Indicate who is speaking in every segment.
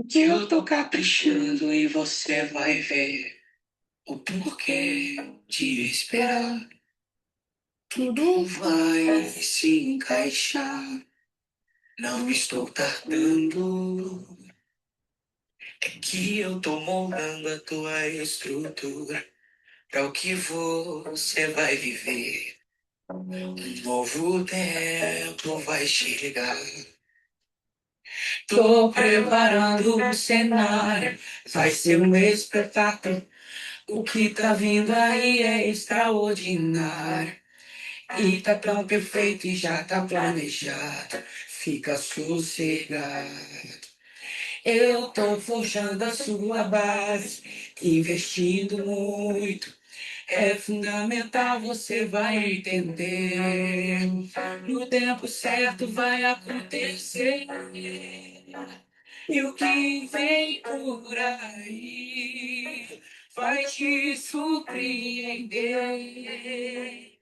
Speaker 1: Que eu tô caprichando e você vai ver o porquê de esperar. Tudo vai se encaixar. Não estou tardando. É que eu tô moldando a tua estrutura para o que você vai viver. Um novo tempo vai chegar. Tô preparando o cenário. Vai ser um espetáculo. O que tá vindo aí é extraordinário. E tá tão perfeito e já tá planejado. Fica sossegado. Eu tô forjando a sua base, investindo muito. É fundamental, você vai entender. No tempo certo vai acontecer. E o que vem por aí vai te surpreender.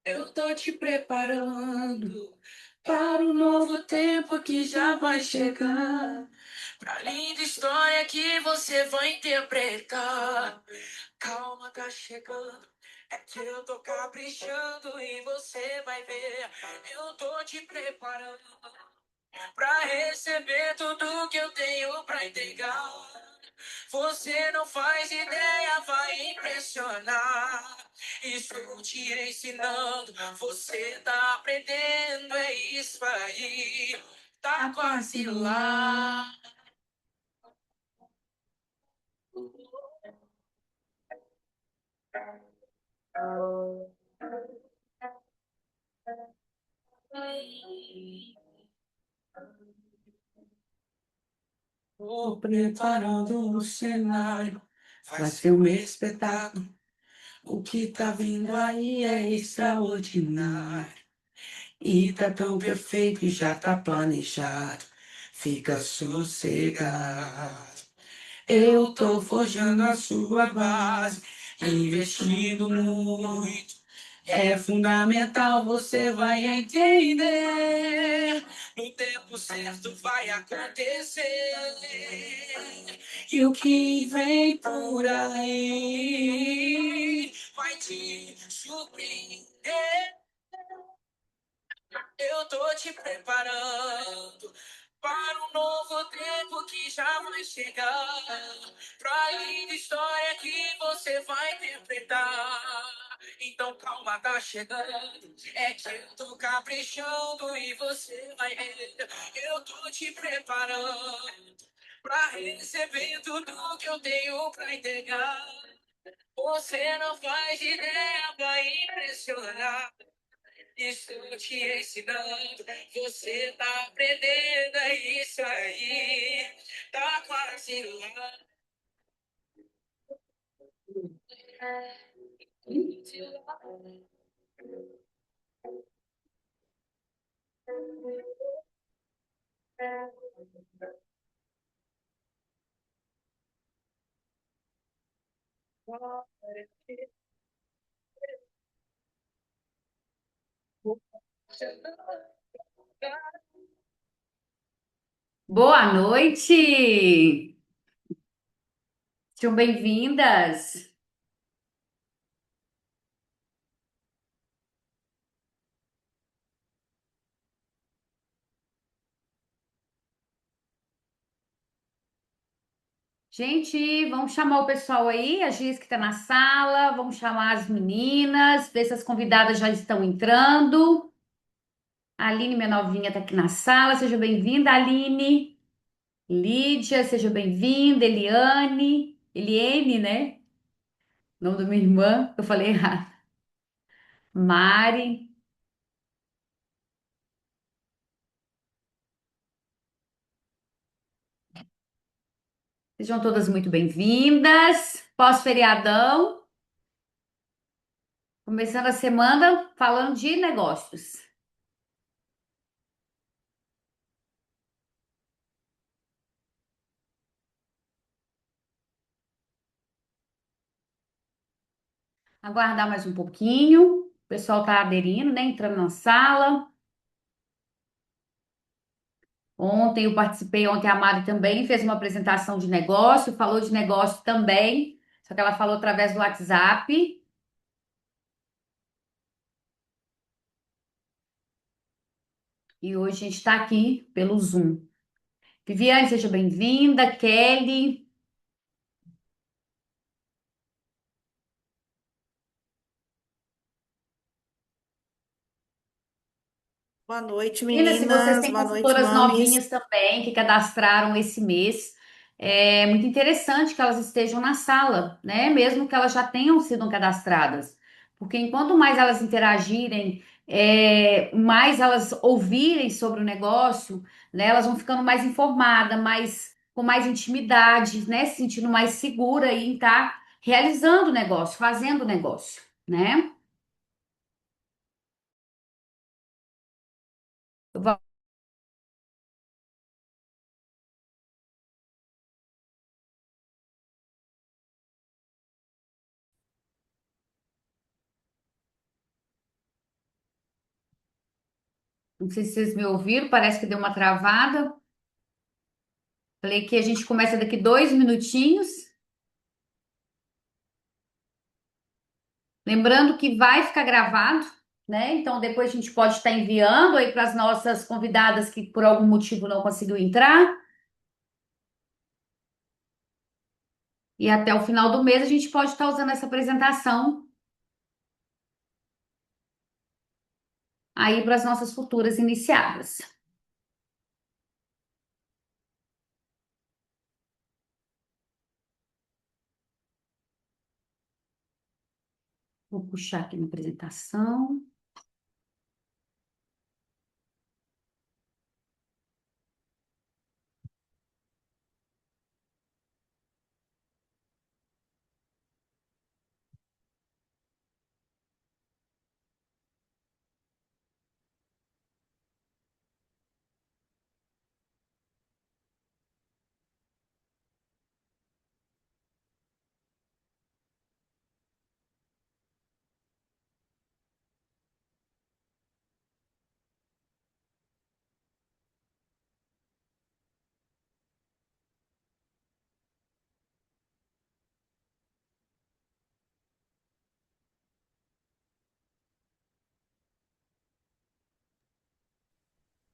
Speaker 1: Eu tô te preparando para o novo tempo que já vai chegar. Pra linda história que você vai interpretar. Calma, tá chegando. É que eu tô caprichando e você vai ver. Eu tô te preparando pra receber tudo que eu tenho pra entregar. Você não faz ideia, vai impressionar. Estou te ensinando, você tá aprendendo, é isso aí. Tá quase lá. Tô preparando o cenário, vai ser um espetáculo. O que tá vindo aí é extraordinário. E tá tão perfeito e já tá planejado. Fica sossegado. Eu tô forjando a sua base, investindo muito. É fundamental, você vai entender. No tempo certo vai acontecer. E o que vem por aí vai te surpreender. Eu tô te preparando para um novo tempo que já vai chegar. Pra linda história que você vai interpretar. Então calma, tá chegando. É que eu tô caprichando e você vai ver. Eu tô te preparando pra receber tudo que eu tenho pra entregar. Você não faz ideia, vai impressionar. Estou te ensinando, você tá aprendendo, é isso aí. Tá quase lá.
Speaker 2: Boa noite! Sejam bem-vindas. Gente, vamos chamar o pessoal aí, a Giz que está na sala, vamos chamar as meninas, ver se as convidadas já estão entrando. A Aline, minha novinha, está aqui na sala, seja bem-vinda, Aline. Lídia, seja bem-vinda, Eliane, né? O nome da minha irmã, eu falei errado. Mari, sejam todas muito bem-vindas. Pós-feriadão. Começando a semana falando de negócios. Aguardar mais um pouquinho. O pessoal está aderindo, né? Entrando na sala. Ontem eu participei, ontem a Mari também fez uma apresentação de negócio, falou de negócio também, só que ela falou através do WhatsApp. E hoje a gente está aqui pelo Zoom. Viviane, seja bem-vinda. Kelly.
Speaker 3: Boa noite,
Speaker 2: Meninas, se vocês
Speaker 3: meninas.
Speaker 2: têm
Speaker 3: Boa noite,
Speaker 2: consultoras
Speaker 3: mames.
Speaker 2: novinhas também que cadastraram esse mês, é muito interessante que elas estejam na sala, né? Mesmo que elas já tenham sido cadastradas. Porque enquanto mais elas interagirem, mais elas ouvirem sobre o negócio, né? Elas vão ficando mais informadas, com mais intimidade, né? Se sentindo mais segura em estar realizando o negócio, fazendo o negócio, né? Não sei se vocês me ouviram, parece que deu uma travada. Falei que a gente começa daqui 2 minutinhos. Lembrando que vai ficar gravado, né? Então depois a gente pode estar enviando aí para as nossas convidadas que por algum motivo não conseguiu entrar. E até o final do mês a gente pode estar usando essa apresentação aí para as nossas futuras iniciadas. Vou puxar aqui na apresentação.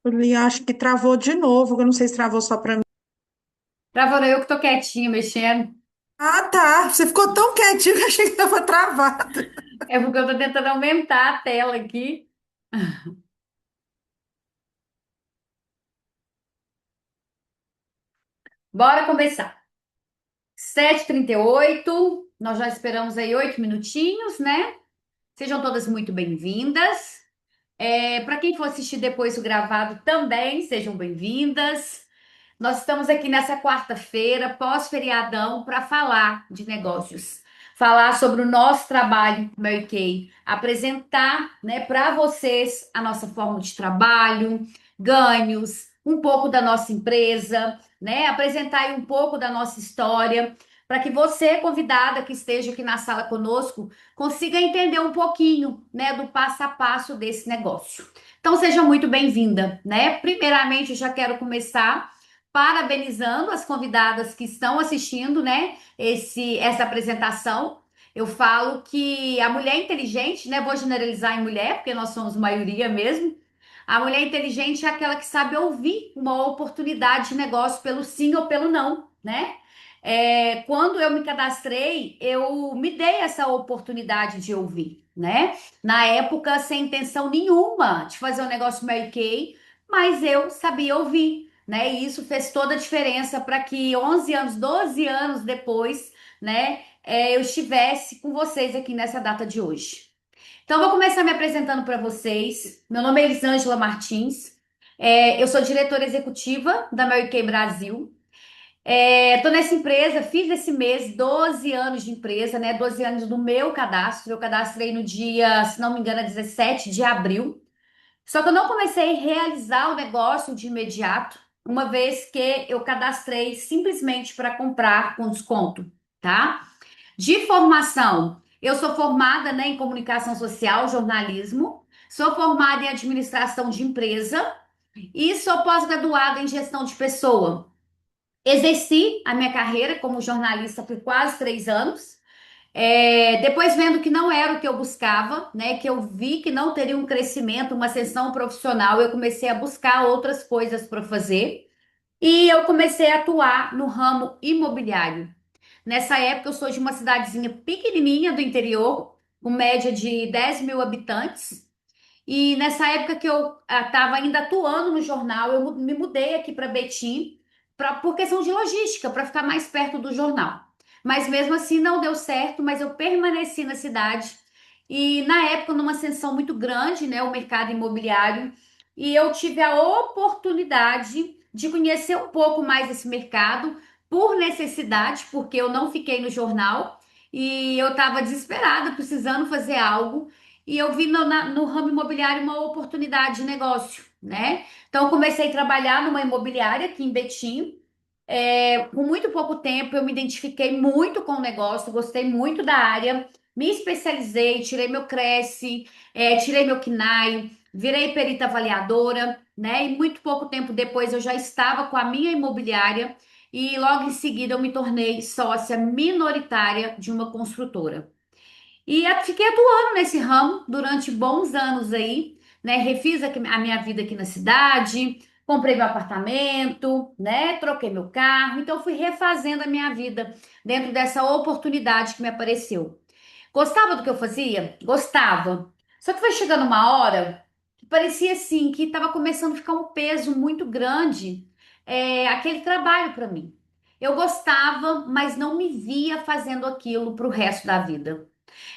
Speaker 3: Ele acho que travou de novo. Eu não sei se travou só para mim.
Speaker 2: Gravando eu que tô quietinha, mexendo.
Speaker 3: Ah, tá. Você ficou tão quietinho que eu achei que estava travado.
Speaker 2: É porque eu tô tentando aumentar a tela aqui. Bora começar. 7h38, nós já esperamos aí 8 minutinhos, né? Sejam todas muito bem-vindas. Para quem for assistir depois o gravado também, sejam bem-vindas. Nós estamos aqui nessa quarta-feira, pós-feriadão, para falar de negócios. Falar sobre o nosso trabalho, Mary Kay. Apresentar, né, para vocês a nossa forma de trabalho, ganhos, um pouco da nossa empresa, né? Apresentar aí um pouco da nossa história, para que você, convidada que esteja aqui na sala conosco, consiga entender um pouquinho, né, do passo a passo desse negócio. Então, seja muito bem-vinda, né? Primeiramente, eu já quero começar parabenizando as convidadas que estão assistindo, né, essa apresentação. Eu falo que a mulher inteligente, né, vou generalizar em mulher, porque nós somos maioria mesmo. A mulher inteligente é aquela que sabe ouvir uma oportunidade de negócio pelo sim ou pelo não, né? Quando eu me cadastrei, eu me dei essa oportunidade de ouvir, né? Na época, sem intenção nenhuma de fazer um negócio Mary Kay, mas eu sabia ouvir, né? E isso fez toda a diferença para que 11 anos, 12 anos depois, né, eu estivesse com vocês aqui nessa data de hoje. Então, eu vou começar me apresentando para vocês. Meu nome é Elisângela Martins. Eu sou diretora executiva da Mary Kay Brasil. Estou nessa empresa, fiz esse mês 12 anos de empresa, né? 12 anos do meu cadastro. Eu cadastrei no dia, se não me engano, 17 de abril. Só que eu não comecei a realizar o negócio de imediato, uma vez que eu cadastrei simplesmente para comprar com desconto, tá? De formação, Eu sou formada, né, em comunicação social, jornalismo, sou formada em administração de empresa e sou pós-graduada em gestão de pessoa. Exerci a minha carreira como jornalista por quase 3 anos. Depois vendo que não era o que eu buscava, né, que eu vi que não teria um crescimento, uma ascensão profissional, eu comecei a buscar outras coisas para fazer e eu comecei a atuar no ramo imobiliário. Nessa época, eu sou de uma cidadezinha pequenininha do interior, com média de 10 mil habitantes. E nessa época que eu estava ainda atuando no jornal, eu me mudei aqui para Betim por questão de logística, para ficar mais perto do jornal. Mas mesmo assim não deu certo, mas eu permaneci na cidade. E na época, numa ascensão muito grande, né, o mercado imobiliário, e eu tive a oportunidade de conhecer um pouco mais esse mercado por necessidade, porque eu não fiquei no jornal e eu estava desesperada, precisando fazer algo. E eu vi no ramo imobiliário uma oportunidade de negócio, né? Então, eu comecei a trabalhar numa imobiliária aqui em Betim. Com muito pouco tempo, eu me identifiquei muito com o negócio, gostei muito da área, me especializei, tirei meu Cresce, tirei meu KNAI, virei perita avaliadora, né? E muito pouco tempo depois eu já estava com a minha imobiliária e logo em seguida eu me tornei sócia minoritária de uma construtora. E fiquei atuando nesse ramo durante bons anos aí, né? Refiz a minha vida aqui na cidade, comprei meu apartamento, né? Troquei meu carro, então fui refazendo a minha vida dentro dessa oportunidade que me apareceu. Gostava do que eu fazia? Gostava. Só que foi chegando uma hora que parecia assim que estava começando a ficar um peso muito grande, aquele trabalho para mim. Eu gostava, mas não me via fazendo aquilo para o resto da vida.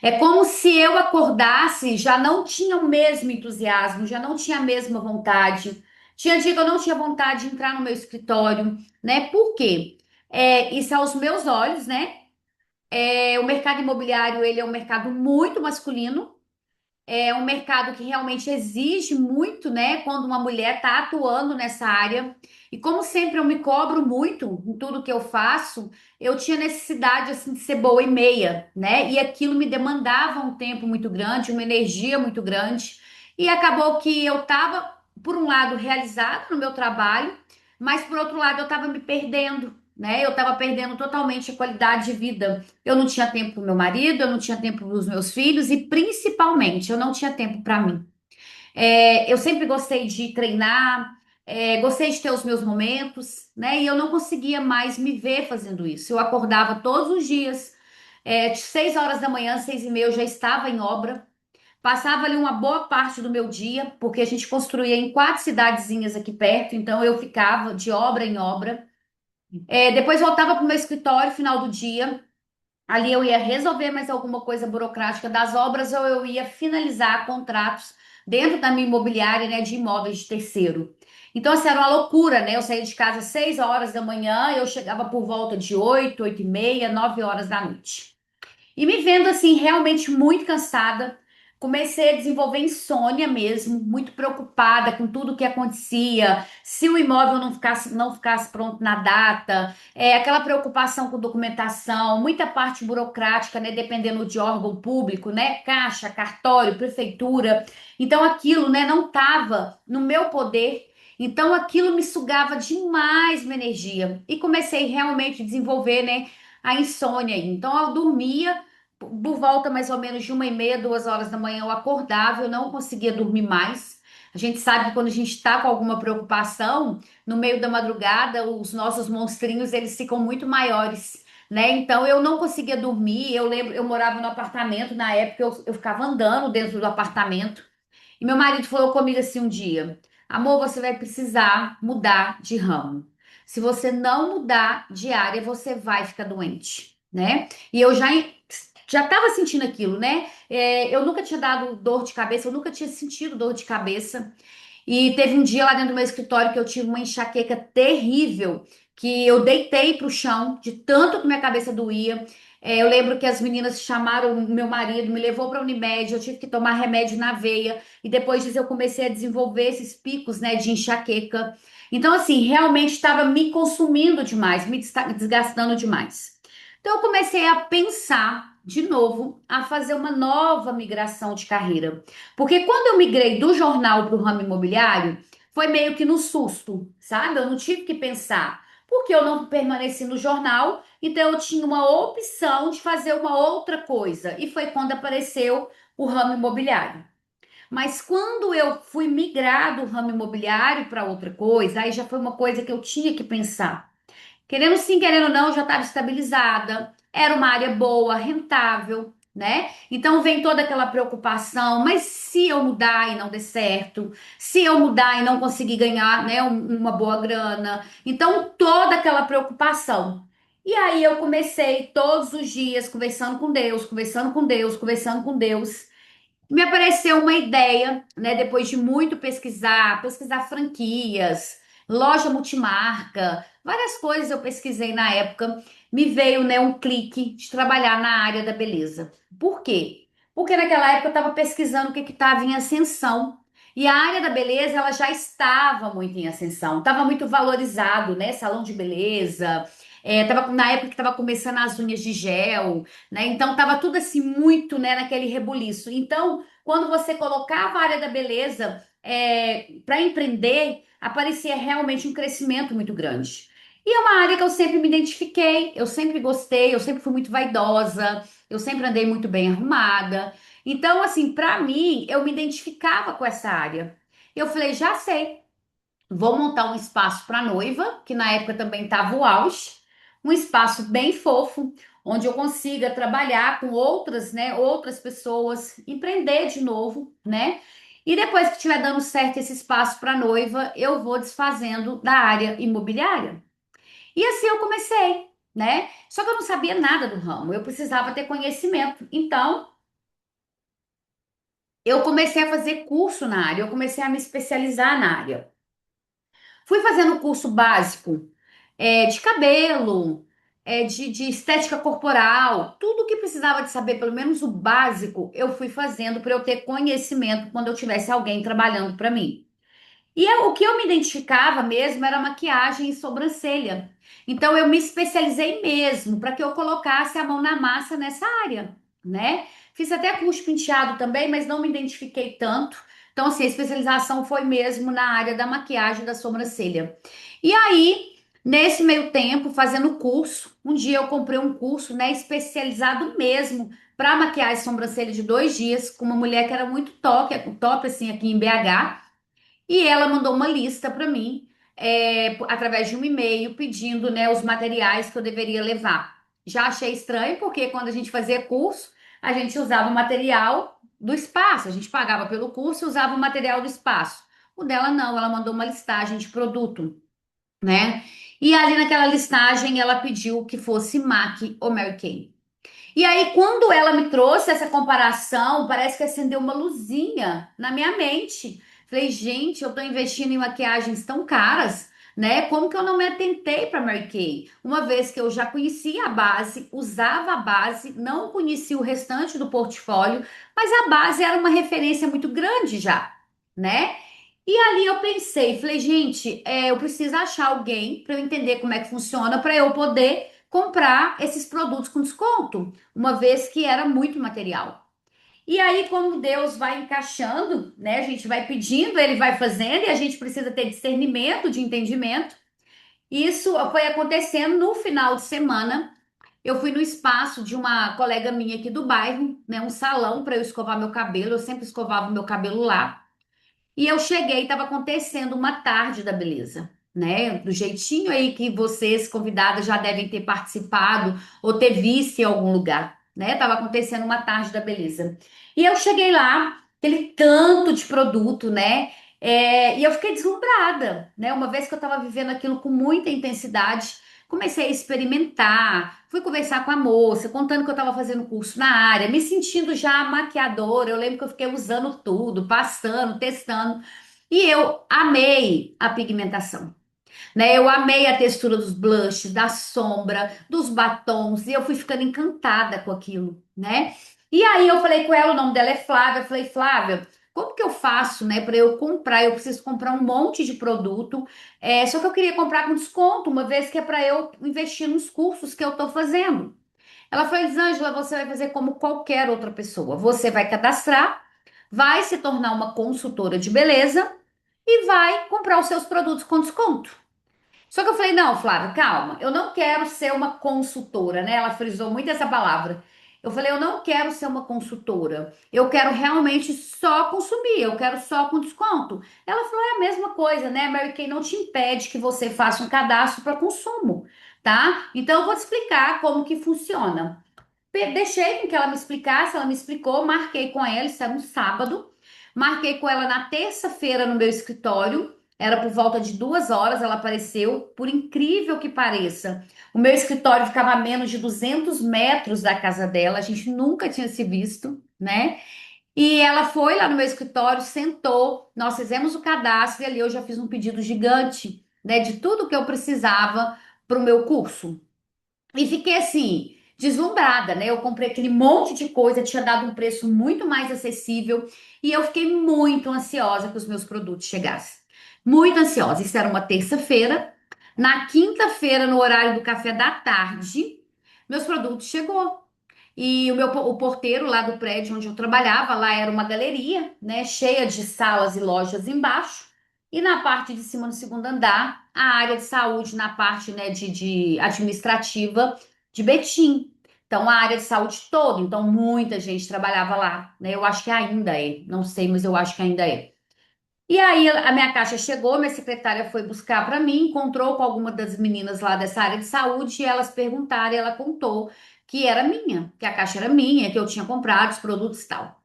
Speaker 2: É como se eu acordasse, já não tinha o mesmo entusiasmo, já não tinha a mesma vontade. Tinha dia que eu não tinha vontade de entrar no meu escritório, né? Por quê? Isso aos meus olhos, né? O mercado imobiliário, ele é um mercado muito masculino. É um mercado que realmente exige muito, né? Quando uma mulher está atuando nessa área. E como sempre eu me cobro muito em tudo que eu faço, eu tinha necessidade assim de ser boa e meia, né? E aquilo me demandava um tempo muito grande, uma energia muito grande. E acabou que eu estava, por um lado, realizada no meu trabalho, mas por outro lado, eu estava me perdendo. Né? Eu estava perdendo totalmente a qualidade de vida. Eu não tinha tempo para o meu marido, eu não tinha tempo para os meus filhos e principalmente eu não tinha tempo para mim. Eu sempre gostei de treinar, gostei de ter os meus momentos, né? E eu não conseguia mais me ver fazendo isso. Eu acordava todos os dias, de 6 horas da manhã, 6h30, eu já estava em obra. Passava ali uma boa parte do meu dia, porque a gente construía em 4 cidadezinhas aqui perto, então eu ficava de obra em obra. Depois voltava para o meu escritório, final do dia. Ali eu ia resolver mais alguma coisa burocrática das obras ou eu ia finalizar contratos dentro da minha imobiliária, né, de imóveis de terceiro. Então, assim, era uma loucura, né? Eu saía de casa às 6 horas da manhã, eu chegava por volta de 8, 8h30, 9 horas da noite. E me vendo assim, realmente muito cansada, comecei a desenvolver insônia mesmo, muito preocupada com tudo o que acontecia, se o imóvel não ficasse pronto na data, aquela preocupação com documentação, muita parte burocrática, né, dependendo de órgão público, né, caixa, cartório, prefeitura. Então aquilo, né, não estava no meu poder. Então aquilo me sugava demais minha energia e comecei realmente a desenvolver, né, a insônia. Então eu dormia por volta mais ou menos de 1h30, 2 horas da manhã eu acordava, eu não conseguia dormir mais. A gente sabe que quando a gente está com alguma preocupação, no meio da madrugada, os nossos monstrinhos eles ficam muito maiores, né? Então eu não conseguia dormir. Eu lembro, eu morava no apartamento na época, eu ficava andando dentro do apartamento. E meu marido falou comigo assim um dia: Amor, você vai precisar mudar de ramo. Se você não mudar de área, você vai ficar doente, né? E eu já estava sentindo aquilo, né? Eu nunca tinha dado dor de cabeça, eu nunca tinha sentido dor de cabeça. E teve um dia lá dentro do meu escritório que eu tive uma enxaqueca terrível, que eu deitei para o chão de tanto que minha cabeça doía. Eu lembro que as meninas chamaram o meu marido, me levou para a Unimed, eu tive que tomar remédio na veia, e depois disso eu comecei a desenvolver esses picos, né, de enxaqueca. Então, assim, realmente estava me consumindo demais, me desgastando demais. Então, eu comecei a pensar. de novo a fazer uma nova migração de carreira. Porque quando eu migrei do jornal para o ramo imobiliário, foi meio que no susto, sabe? Eu não tive que pensar, porque eu não permaneci no jornal, então eu tinha uma opção de fazer uma outra coisa. E foi quando apareceu o ramo imobiliário. Mas quando eu fui migrar do ramo imobiliário para outra coisa, aí já foi uma coisa que eu tinha que pensar. Querendo sim, querendo não, eu já estava estabilizada, era uma área boa, rentável, né? Então vem toda aquela preocupação, mas se eu mudar e não der certo, se eu mudar e não conseguir ganhar, né, uma boa grana, então toda aquela preocupação. E aí eu comecei todos os dias conversando com Deus, conversando com Deus, conversando com Deus. Me apareceu uma ideia, né, depois de muito pesquisar franquias, loja multimarca, várias coisas eu pesquisei na época. Me veio, né, um clique de trabalhar na área da beleza. Por quê? Porque naquela época eu estava pesquisando o que estava em ascensão. E a área da beleza, ela já estava muito em ascensão, estava muito valorizado, né? Salão de beleza, tava, na época que estava começando as unhas de gel, né? Então tava tudo assim muito, né, naquele rebuliço. Então, quando você colocava a área da beleza para empreender, aparecia realmente um crescimento muito grande. E é uma área que eu sempre me identifiquei, eu sempre gostei, eu sempre fui muito vaidosa, eu sempre andei muito bem arrumada. Então, assim, para mim, eu me identificava com essa área. Eu falei, já sei. Vou montar um espaço para noiva, que na época também estava o auge, um espaço bem fofo, onde eu consiga trabalhar com outras, né, outras pessoas, empreender de novo, né? E depois que estiver dando certo esse espaço para noiva, eu vou desfazendo da área imobiliária. E assim eu comecei, né? Só que eu não sabia nada do ramo, eu precisava ter conhecimento. Então, eu comecei a fazer curso na área, eu comecei a me especializar na área. Fui fazendo curso básico de cabelo, de estética corporal, tudo que precisava de saber, pelo menos o básico, eu fui fazendo para eu ter conhecimento quando eu tivesse alguém trabalhando para mim. O que eu me identificava mesmo era maquiagem e sobrancelha. Então eu me especializei mesmo para que eu colocasse a mão na massa nessa área, né? Fiz até curso penteado também, mas não me identifiquei tanto. Então, assim, a especialização foi mesmo na área da maquiagem e da sobrancelha. E aí, nesse meio tempo, fazendo curso, um dia eu comprei um curso, né, especializado mesmo para maquiagem e sobrancelha de 2 dias, com uma mulher que era muito top assim, aqui em BH. E ela mandou uma lista para mim, através de um e-mail, pedindo, né, os materiais que eu deveria levar. Já achei estranho, porque quando a gente fazia curso, a gente usava o material do espaço, a gente pagava pelo curso e usava o material do espaço. O dela não, ela mandou uma listagem de produto, né? E ali naquela listagem ela pediu que fosse MAC ou Mary Kay. E aí, quando ela me trouxe essa comparação, parece que acendeu uma luzinha na minha mente. Falei, gente, eu estou investindo em maquiagens tão caras, né? Como que eu não me atentei para Mary Kay? Uma vez que eu já conhecia a base, usava a base, não conhecia o restante do portfólio, mas a base era uma referência muito grande já, né? E ali eu pensei, falei, gente, eu preciso achar alguém para eu entender como é que funciona, para eu poder comprar esses produtos com desconto, uma vez que era muito material. E aí, como Deus vai encaixando, né? A gente vai pedindo, ele vai fazendo, e a gente precisa ter discernimento, de entendimento. Isso foi acontecendo no final de semana. Eu fui no espaço de uma colega minha aqui do bairro, né? Um salão para eu escovar meu cabelo. Eu sempre escovava o meu cabelo lá. E eu cheguei, estava acontecendo uma tarde da beleza, né? Do jeitinho aí que vocês, convidadas, já devem ter participado ou ter visto em algum lugar, né? Tava acontecendo uma tarde da beleza. E eu cheguei lá, aquele tanto de produto, né? E eu fiquei deslumbrada, né? Uma vez que eu estava vivendo aquilo com muita intensidade, comecei a experimentar, fui conversar com a moça, contando que eu estava fazendo curso na área, me sentindo já maquiadora. Eu lembro que eu fiquei usando tudo, passando, testando, e eu amei a pigmentação, né? Eu amei a textura dos blushes, da sombra, dos batons, e eu fui ficando encantada com aquilo, né? E aí eu falei com ela, o nome dela é Flávia, eu falei, Flávia, como que eu faço, né, para eu comprar? Eu preciso comprar um monte de produto, só que eu queria comprar com desconto, uma vez que é para eu investir nos cursos que eu tô fazendo. Ela falou, Elisângela, você vai fazer como qualquer outra pessoa. Você vai cadastrar, vai se tornar uma consultora de beleza e vai comprar os seus produtos com desconto. Só que eu falei, não, Flávia, calma, eu não quero ser uma consultora, né? Ela frisou muito essa palavra. Eu falei, eu não quero ser uma consultora. Eu quero realmente só consumir, eu quero só com desconto. Ela falou, é a mesma coisa, né? Mary Kay não te impede que você faça um cadastro para consumo, tá? Então eu vou te explicar como que funciona. Deixei com que ela me explicasse, ela me explicou, marquei com ela, isso era um sábado. Marquei com ela na terça-feira no meu escritório. Era por volta de 2 horas, ela apareceu. Por incrível que pareça, o meu escritório ficava a menos de 200 metros da casa dela. A gente nunca tinha se visto, né? E ela foi lá no meu escritório, sentou. Nós fizemos o cadastro e ali eu já fiz um pedido gigante, né? De tudo que eu precisava para o meu curso. E fiquei assim, deslumbrada, né? Eu comprei aquele monte de coisa, tinha dado um preço muito mais acessível e eu fiquei muito ansiosa que os meus produtos chegassem. Muito ansiosa. Isso era uma terça-feira. Na quinta-feira, no horário do café da tarde, meus produtos chegou. E o porteiro lá do prédio onde eu trabalhava, lá era uma galeria, né, cheia de salas e lojas embaixo. E na parte de cima, no segundo andar, a área de saúde, na parte, né, de administrativa de Betim. Então, a área de saúde toda. Então, muita gente trabalhava lá, né? Eu acho que ainda é. Não sei, mas eu acho que ainda é. E aí a minha caixa chegou, minha secretária foi buscar para mim, encontrou com alguma das meninas lá dessa área de saúde e elas perguntaram, e ela contou que era minha, que a caixa era minha, que eu tinha comprado os produtos e tal.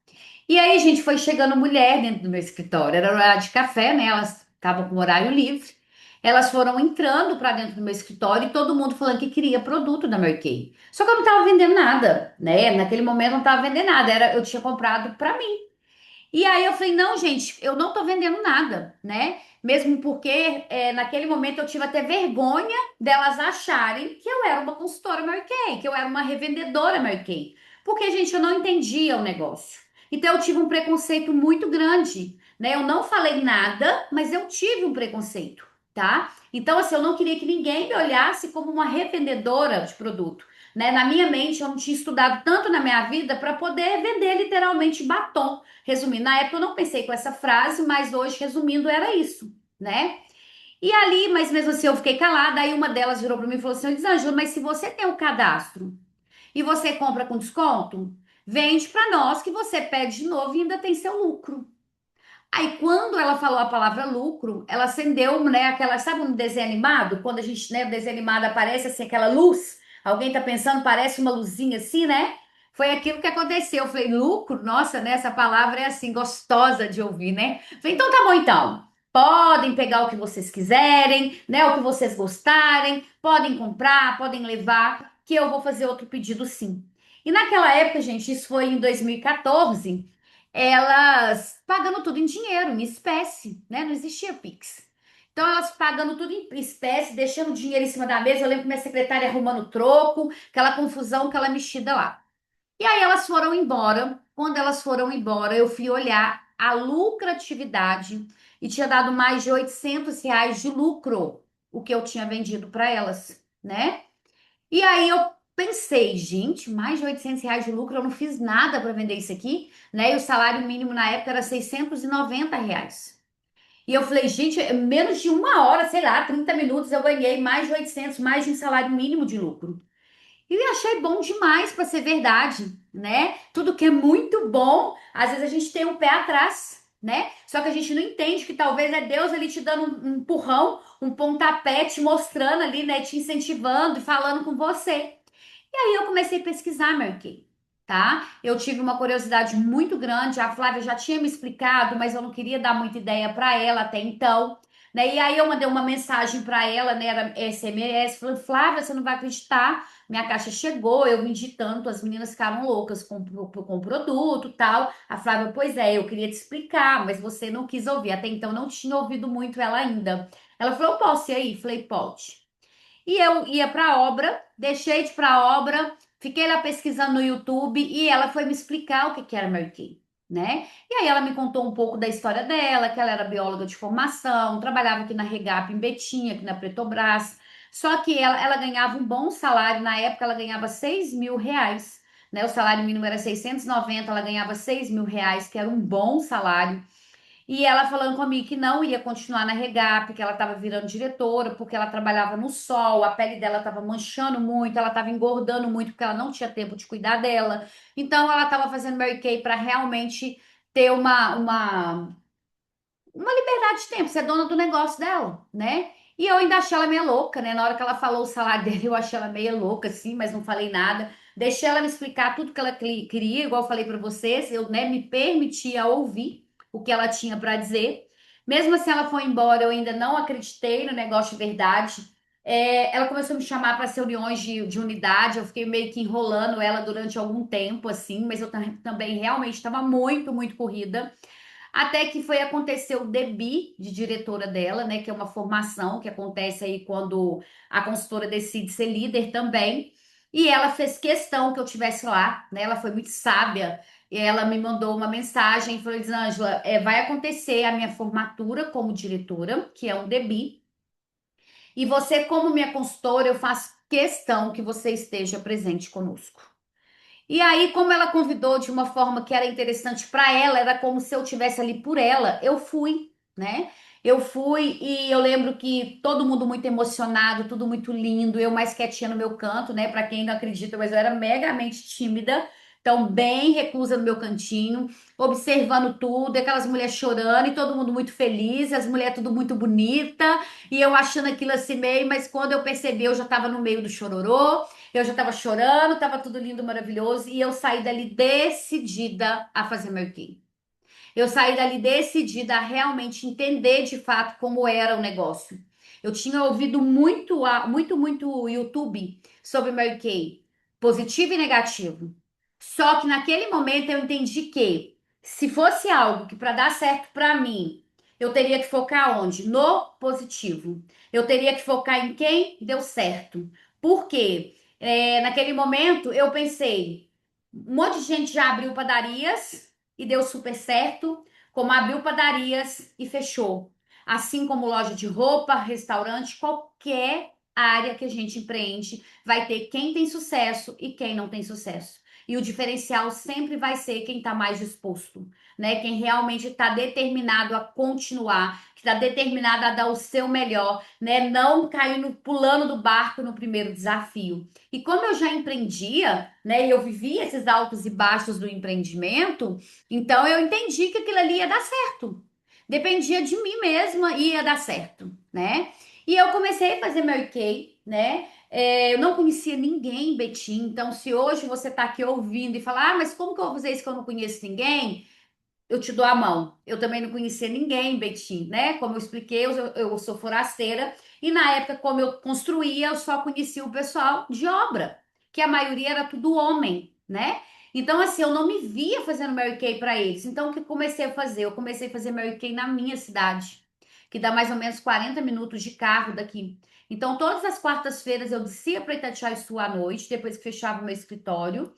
Speaker 2: E aí, gente, foi chegando mulher dentro do meu escritório, era horário de café, né? Elas estavam com horário livre. Elas foram entrando para dentro do meu escritório e todo mundo falando que queria produto da Mary Kay. Só que eu não estava vendendo nada, né? Naquele momento eu não estava vendendo nada, eu tinha comprado para mim. E aí eu falei, não, gente, eu não tô vendendo nada, né? Mesmo porque naquele momento eu tive até vergonha delas acharem que eu era uma consultora Mary Kay, que eu era uma revendedora Mary Kay. Porque, gente, eu não entendia o negócio. Então eu tive um preconceito muito grande, né? Eu não falei nada, mas eu tive um preconceito, tá? Então, assim, eu não queria que ninguém me olhasse como uma revendedora de produto. Né? Na minha mente, eu não tinha estudado tanto na minha vida para poder vender literalmente batom. Resumindo, na época eu não pensei com essa frase, mas hoje, resumindo, era isso, né? E ali, mas mesmo assim eu fiquei calada, aí uma delas virou para mim e falou assim, Elisângela, mas se você tem o cadastro e você compra com desconto, vende para nós que você pede de novo e ainda tem seu lucro. Aí quando ela falou a palavra lucro, ela acendeu, né, aquela, sabe um desenho animado? Quando a gente, né, o desenho animado aparece assim, aquela luz, alguém tá pensando, parece uma luzinha assim, né? Foi aquilo que aconteceu. Eu falei, lucro, nossa, né, essa palavra é assim, gostosa de ouvir, né? Eu falei, então tá bom então. Podem pegar o que vocês quiserem, né, o que vocês gostarem, podem comprar, podem levar, que eu vou fazer outro pedido sim. E naquela época, gente, isso foi em 2014, elas pagando tudo em dinheiro, em espécie, né? Não existia Pix. Então, elas pagando tudo em espécie, deixando dinheiro em cima da mesa. Eu lembro que minha secretária arrumando troco, aquela confusão, aquela mexida lá. E aí elas foram embora. Quando elas foram embora, eu fui olhar a lucratividade e tinha dado mais de R$ 800 de lucro o que eu tinha vendido para elas, né? E aí eu pensei, gente, mais de R$ 800 de lucro, eu não fiz nada para vender isso aqui, né? E o salário mínimo na época era R$ 690. E eu falei, gente, menos de uma hora, sei lá, 30 minutos, eu ganhei mais de 800, mais de um salário mínimo de lucro. E eu achei bom demais para ser verdade, né? Tudo que é muito bom, às vezes a gente tem um pé atrás, né? Só que a gente não entende que talvez é Deus ali te dando um empurrão, um pontapé, te mostrando ali, né? Te incentivando e falando com você. E aí eu comecei a pesquisar, Mary, tá? Eu tive uma curiosidade muito grande. A Flávia já tinha me explicado, mas eu não queria dar muita ideia para ela até então. Né? E aí eu mandei uma mensagem para ela, né? Era SMS, falei, Flávia, você não vai acreditar. Minha caixa chegou, eu vendi tanto, as meninas ficaram loucas com o produto, tal. A Flávia, pois é, eu queria te explicar, mas você não quis ouvir. Até então não tinha ouvido muito ela ainda. Ela falou, eu posso ir aí? Falei, pode. E eu ia para a obra, deixei de ir para a obra, fiquei lá pesquisando no YouTube e ela foi me explicar o que que era Mary Kay, né? E aí ela me contou um pouco da história dela, que ela era bióloga de formação, trabalhava aqui na Regap em Betim, aqui na Petrobras. Só que ela ganhava um bom salário, na época ela ganhava R$ 6.000, né? O salário mínimo era 690, ela ganhava R$ 6.000, que era um bom salário. E ela falando comigo que não ia continuar na Regap, porque ela estava virando diretora, porque ela trabalhava no sol, a pele dela estava manchando muito, ela estava engordando muito, porque ela não tinha tempo de cuidar dela. Então ela estava fazendo Mary Kay para realmente ter uma liberdade de tempo, ser dona do negócio dela, né? E eu ainda achei ela meio louca, né? Na hora que ela falou o salário dela, eu achei ela meio louca, assim, mas não falei nada. Deixei ela me explicar tudo que ela queria, igual eu falei para vocês, eu, né, me permitia ouvir o que ela tinha para dizer. Mesmo assim, ela foi embora, eu ainda não acreditei no negócio de verdade. Ela começou a me chamar para as reuniões de unidade, eu fiquei meio que enrolando ela durante algum tempo, assim, mas eu também realmente estava muito, muito corrida. Até que foi acontecer o DEBI de diretora dela, né? Que é uma formação que acontece aí quando a consultora decide ser líder também. E ela fez questão que eu tivesse lá, né? Ela foi muito sábia. E ela me mandou uma mensagem e falou: Elisângela, vai acontecer a minha formatura como diretora, que é um DEBI. E você, como minha consultora, eu faço questão que você esteja presente conosco. E aí, como ela convidou de uma forma que era interessante para ela, era como se eu tivesse ali por ela, eu fui, né? Eu fui e eu lembro que todo mundo muito emocionado, tudo muito lindo, eu mais quietinha no meu canto, né? Para quem não acredita, mas eu era megamente tímida, então bem reclusa no meu cantinho, observando tudo, e aquelas mulheres chorando e todo mundo muito feliz, as mulheres tudo muito bonita, e eu achando aquilo assim meio, mas quando eu percebi, eu já estava no meio do chororô. Eu já tava chorando, tava tudo lindo, maravilhoso, e eu saí dali decidida a fazer meu Kay. Eu saí dali decidida a realmente entender de fato como era o negócio. Eu tinha ouvido muito, muito YouTube sobre Mary Kay, positivo e negativo. Só que naquele momento eu entendi que se fosse algo que para dar certo para mim, eu teria que focar onde? No positivo. Eu teria que focar em quem deu certo. Por quê? Naquele momento eu pensei, um monte de gente já abriu padarias e deu super certo, como abriu padarias e fechou. Assim como loja de roupa, restaurante, qualquer área que a gente empreende, vai ter quem tem sucesso e quem não tem sucesso. E o diferencial sempre vai ser quem está mais disposto, né? Quem realmente está determinado a continuar, que está determinado a dar o seu melhor, né? Não caindo, pulando do barco no primeiro desafio. E como eu já empreendia, né? E eu vivia esses altos e baixos do empreendimento, então eu entendi que aquilo ali ia dar certo. Dependia de mim mesma e ia dar certo, né? E eu comecei a fazer Mary Kay, né? Eu não conhecia ninguém em Betim, então se hoje você está aqui ouvindo e falar, mas como que eu vou fazer isso que eu não conheço ninguém? Eu te dou a mão. Eu também não conhecia ninguém em Betim, né? Como eu expliquei, eu sou forasteira e na época, como eu construía, eu só conhecia o pessoal de obra, que a maioria era tudo homem, né? Então, assim, eu não me via fazendo Mary Kay para eles. Então, o que eu comecei a fazer? Eu comecei a fazer Mary Kay na minha cidade, que dá mais ou menos 40 minutos de carro daqui. Então, todas as quartas-feiras eu descia para Itatiaia à noite, depois que fechava o meu escritório.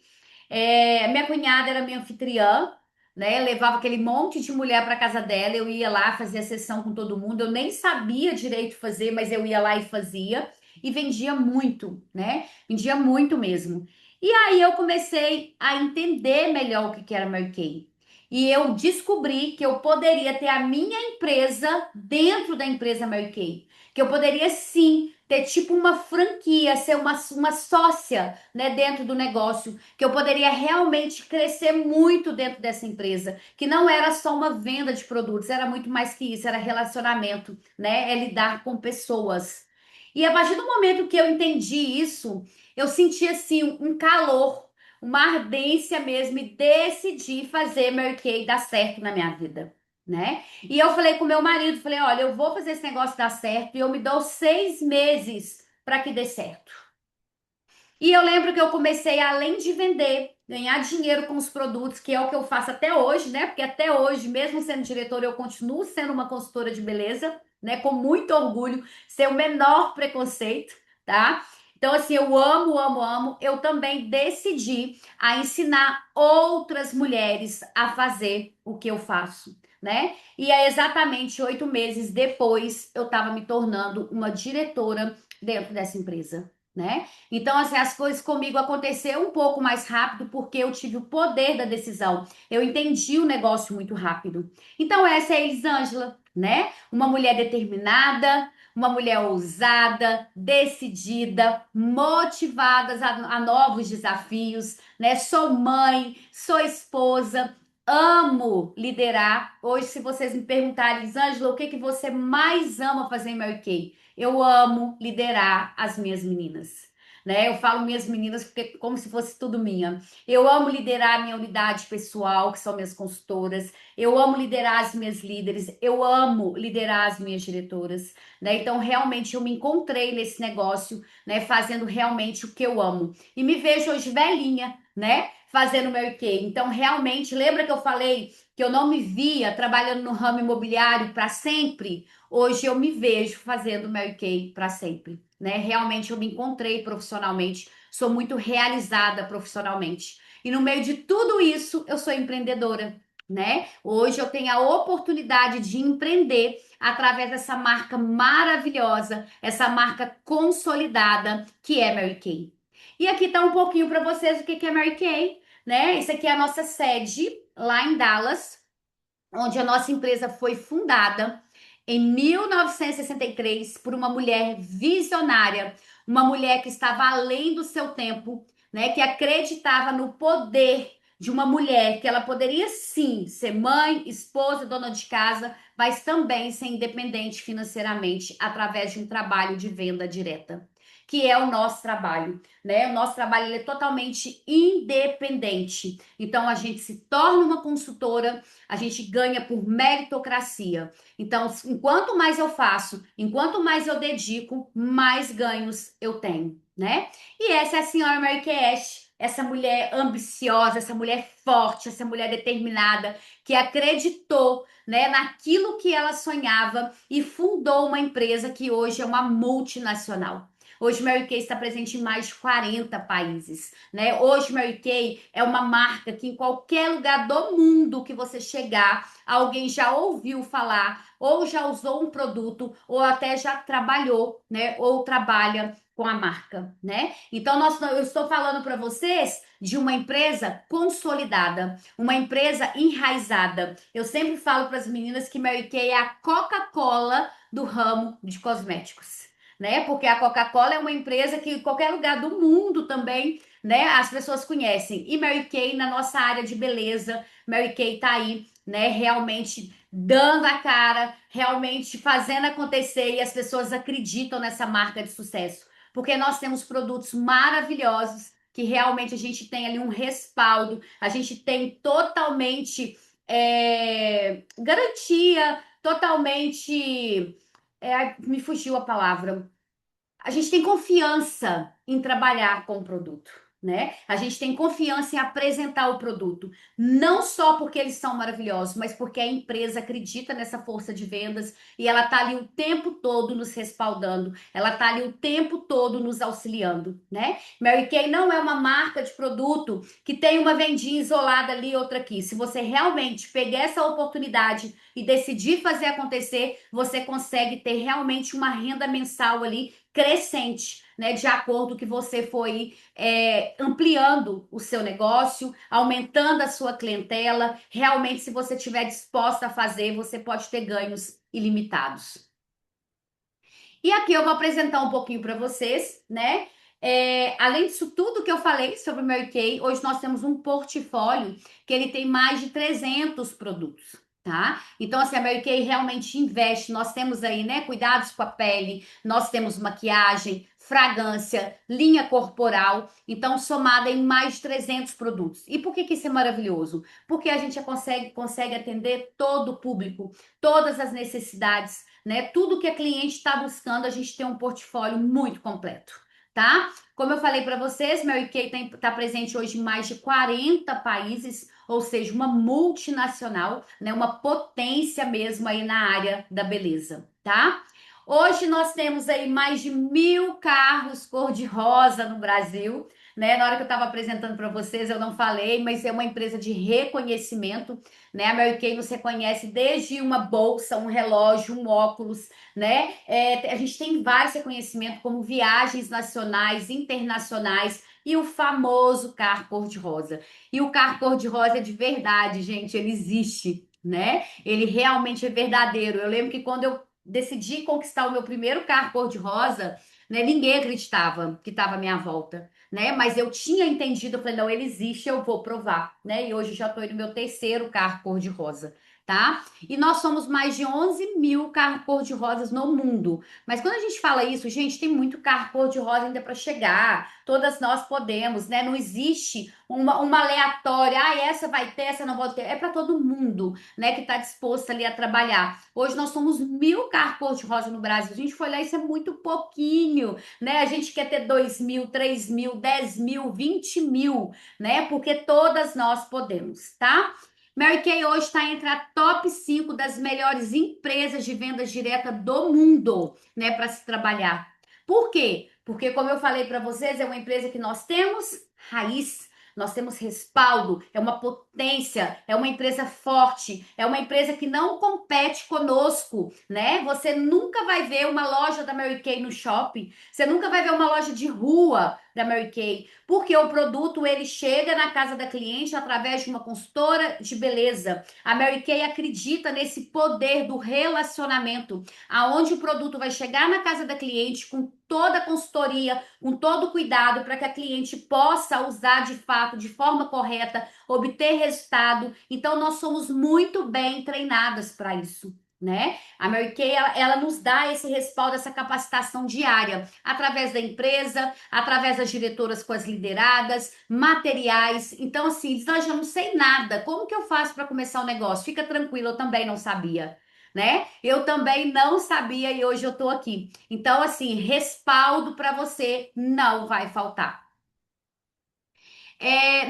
Speaker 2: Minha cunhada era minha anfitriã, né? Levava aquele monte de mulher para casa dela, eu ia lá fazer a sessão com todo mundo. Eu nem sabia direito fazer, mas eu ia lá e fazia e vendia muito, né? Vendia muito mesmo. E aí eu comecei a entender melhor o que era Mary Kay. E eu descobri que eu poderia ter a minha empresa dentro da empresa Mary Kay. Que eu poderia sim ter tipo uma franquia, ser uma sócia, né, dentro do negócio, que eu poderia realmente crescer muito dentro dessa empresa, que não era só uma venda de produtos, era muito mais que isso, era relacionamento, né, é lidar com pessoas. E a partir do momento que eu entendi isso, eu senti assim um calor, uma ardência mesmo e decidi fazer Mary Kay dar certo na minha vida, né? E eu falei com meu marido, falei, olha, eu vou fazer esse negócio dar certo e eu me dou 6 meses para que dê certo. E eu lembro que eu comecei, além de vender, ganhar dinheiro com os produtos, que é o que eu faço até hoje, né? Porque até hoje, mesmo sendo diretora, eu continuo sendo uma consultora de beleza, né? Com muito orgulho, sem o menor preconceito, tá? Então, assim, eu amo, amo, amo. Eu também decidi a ensinar outras mulheres a fazer o que eu faço. né? E é exatamente 8 meses depois eu estava me tornando uma diretora dentro dessa empresa, né? Então, assim, as coisas comigo aconteceram um pouco mais rápido porque eu tive o poder da decisão. Eu entendi o negócio muito rápido. Então, essa é a Elisângela, né? Uma mulher determinada, uma mulher ousada, decidida, motivada a novos desafios, né? Sou mãe, sou esposa, amo liderar. Hoje, se vocês me perguntarem, Elisângela, o que que você mais ama fazer em Mary Kay? Eu amo liderar as minhas meninas. Né? Eu falo minhas meninas porque como se fosse tudo minha. Eu amo liderar a minha unidade pessoal, que são minhas consultoras. Eu amo liderar as minhas líderes. Eu amo liderar as minhas diretoras, né? Então, realmente eu me encontrei nesse negócio, né, fazendo realmente o que eu amo. E me vejo hoje velhinha, né, fazendo Mary Kay. Então, realmente, lembra que eu falei que eu não me via trabalhando no ramo imobiliário para sempre? Hoje eu me vejo fazendo Mary Kay para sempre, né? Realmente eu me encontrei profissionalmente, sou muito realizada profissionalmente. E no meio de tudo isso, eu sou empreendedora, né? Hoje eu tenho a oportunidade de empreender através dessa marca maravilhosa, essa marca consolidada que é Mary Kay. E aqui tá um pouquinho para vocês o que é Mary Kay, né? Isso aqui é a nossa sede lá em Dallas, onde a nossa empresa foi fundada em 1963 por uma mulher visionária, uma mulher que estava além do seu tempo, né, que acreditava no poder de uma mulher, que ela poderia sim ser mãe, esposa, dona de casa, mas também ser independente financeiramente através de um trabalho de venda direta, que é o nosso trabalho, né? O nosso trabalho ele é totalmente independente. Então a gente se torna uma consultora, a gente ganha por meritocracia. Então, enquanto mais eu faço, enquanto mais eu dedico, mais ganhos eu tenho, né? E essa é a senhora Mary Kay Ash, essa mulher ambiciosa, essa mulher forte, essa mulher determinada, que acreditou, né, naquilo que ela sonhava e fundou uma empresa que hoje é uma multinacional. Hoje, Mary Kay está presente em mais de 40 países, né? Hoje, Mary Kay é uma marca que em qualquer lugar do mundo que você chegar, alguém já ouviu falar, ou já usou um produto, ou até já trabalhou, né? Ou trabalha com a marca, né? Então, eu estou falando para vocês de uma empresa consolidada, uma empresa enraizada. Eu sempre falo para as meninas que Mary Kay é a Coca-Cola do ramo de cosméticos, né? Porque a Coca-Cola é uma empresa que em qualquer lugar do mundo também, né, as pessoas conhecem. E Mary Kay na nossa área de beleza, Mary Kay tá aí, né, realmente dando a cara, realmente fazendo acontecer e as pessoas acreditam nessa marca de sucesso. Porque nós temos produtos maravilhosos que realmente a gente tem ali um respaldo, a gente tem totalmente garantia, totalmente me fugiu a palavra. A gente tem confiança em trabalhar com o produto, né? A gente tem confiança em apresentar o produto, não só porque eles são maravilhosos, mas porque a empresa acredita nessa força de vendas e ela tá ali o tempo todo nos respaldando, ela tá ali o tempo todo nos auxiliando, né? Mary Kay não é uma marca de produto que tem uma vendinha isolada ali e outra aqui. Se você realmente pegar essa oportunidade e decidir fazer acontecer, você consegue ter realmente uma renda mensal ali crescente, né? De acordo que você foi ampliando o seu negócio, aumentando a sua clientela. Realmente, se você estiver disposta a fazer, você pode ter ganhos ilimitados. E aqui eu vou apresentar um pouquinho para vocês, né? Além disso tudo que eu falei sobre o Mary Kay, hoje nós temos um portfólio que ele tem mais de 300 produtos, tá? Então, assim, a Mary Kay realmente investe. Nós temos aí, né, cuidados com a pele, nós temos maquiagem, fragrância, linha corporal, então somada em mais de 300 produtos. E por que que isso é maravilhoso? Porque a gente consegue atender todo o público, todas as necessidades, né? Tudo que a cliente está buscando, a gente tem um portfólio muito completo, tá? Como eu falei para vocês, Mary Kay está presente hoje em mais de 40 países, ou seja, uma multinacional, né? Uma potência mesmo aí na área da beleza, tá? Hoje nós temos aí mais de 1.000 carros cor-de-rosa no Brasil, né? Na hora que eu estava apresentando para vocês, eu não falei, mas é uma empresa de reconhecimento, né? A Mary Kay nos reconhece desde uma bolsa, um relógio, um óculos, né? A gente tem vários reconhecimentos, como viagens nacionais, internacionais. E o famoso carro cor-de-rosa. E o carro cor-de-rosa é de verdade, gente, ele existe, né? Ele realmente é verdadeiro. Eu lembro que quando eu decidi conquistar o meu primeiro carro cor-de-rosa, né, ninguém acreditava que estava à minha volta, né? Mas eu tinha entendido, eu falei, não, ele existe, eu vou provar, né? E hoje já estou no meu terceiro carro cor-de-rosa, tá? E nós somos mais de 11 mil carros cor-de-rosas no mundo. Mas quando a gente fala isso, gente, tem muito carro cor-de-rosa ainda para chegar. Todas nós podemos, né? Não existe uma aleatória, ah, essa vai ter, essa não vai ter. É para todo mundo, né, que está disposto ali a trabalhar. Hoje nós somos 1.000 carros cor-de-rosa no Brasil. A gente foi lá, isso é muito pouquinho, né? A gente quer ter 2.000, 3.000, 10.000, 20.000, né? Porque todas nós podemos, tá? Mary Kay hoje está entre a top 5 das melhores empresas de vendas direta do mundo, né, para se trabalhar. Por quê? Porque, como eu falei para vocês, é uma empresa que nós temos raiz, nós temos respaldo, é uma potência, é uma empresa forte, é uma empresa que não compete conosco, né? Você nunca vai ver uma loja da Mary Kay no shopping, você nunca vai ver uma loja de rua da Mary Kay, porque o produto ele chega na casa da cliente através de uma consultora de beleza. A Mary Kay acredita nesse poder do relacionamento, aonde o produto vai chegar na casa da cliente com toda a consultoria, com todo o cuidado para que a cliente possa usar de fato, de forma correta, obter resultado. Então, nós somos muito bem treinadas para isso. Né? A Mary Kay, ela nos dá esse respaldo, essa capacitação diária, através da empresa, através das diretoras com as lideradas, materiais. Então, assim, diz, eu já não sei nada. Como que eu faço para começar o negócio? Fica tranquilo, eu também não sabia, né? Eu também não sabia e hoje eu tô aqui. Então, assim, respaldo para você não vai faltar.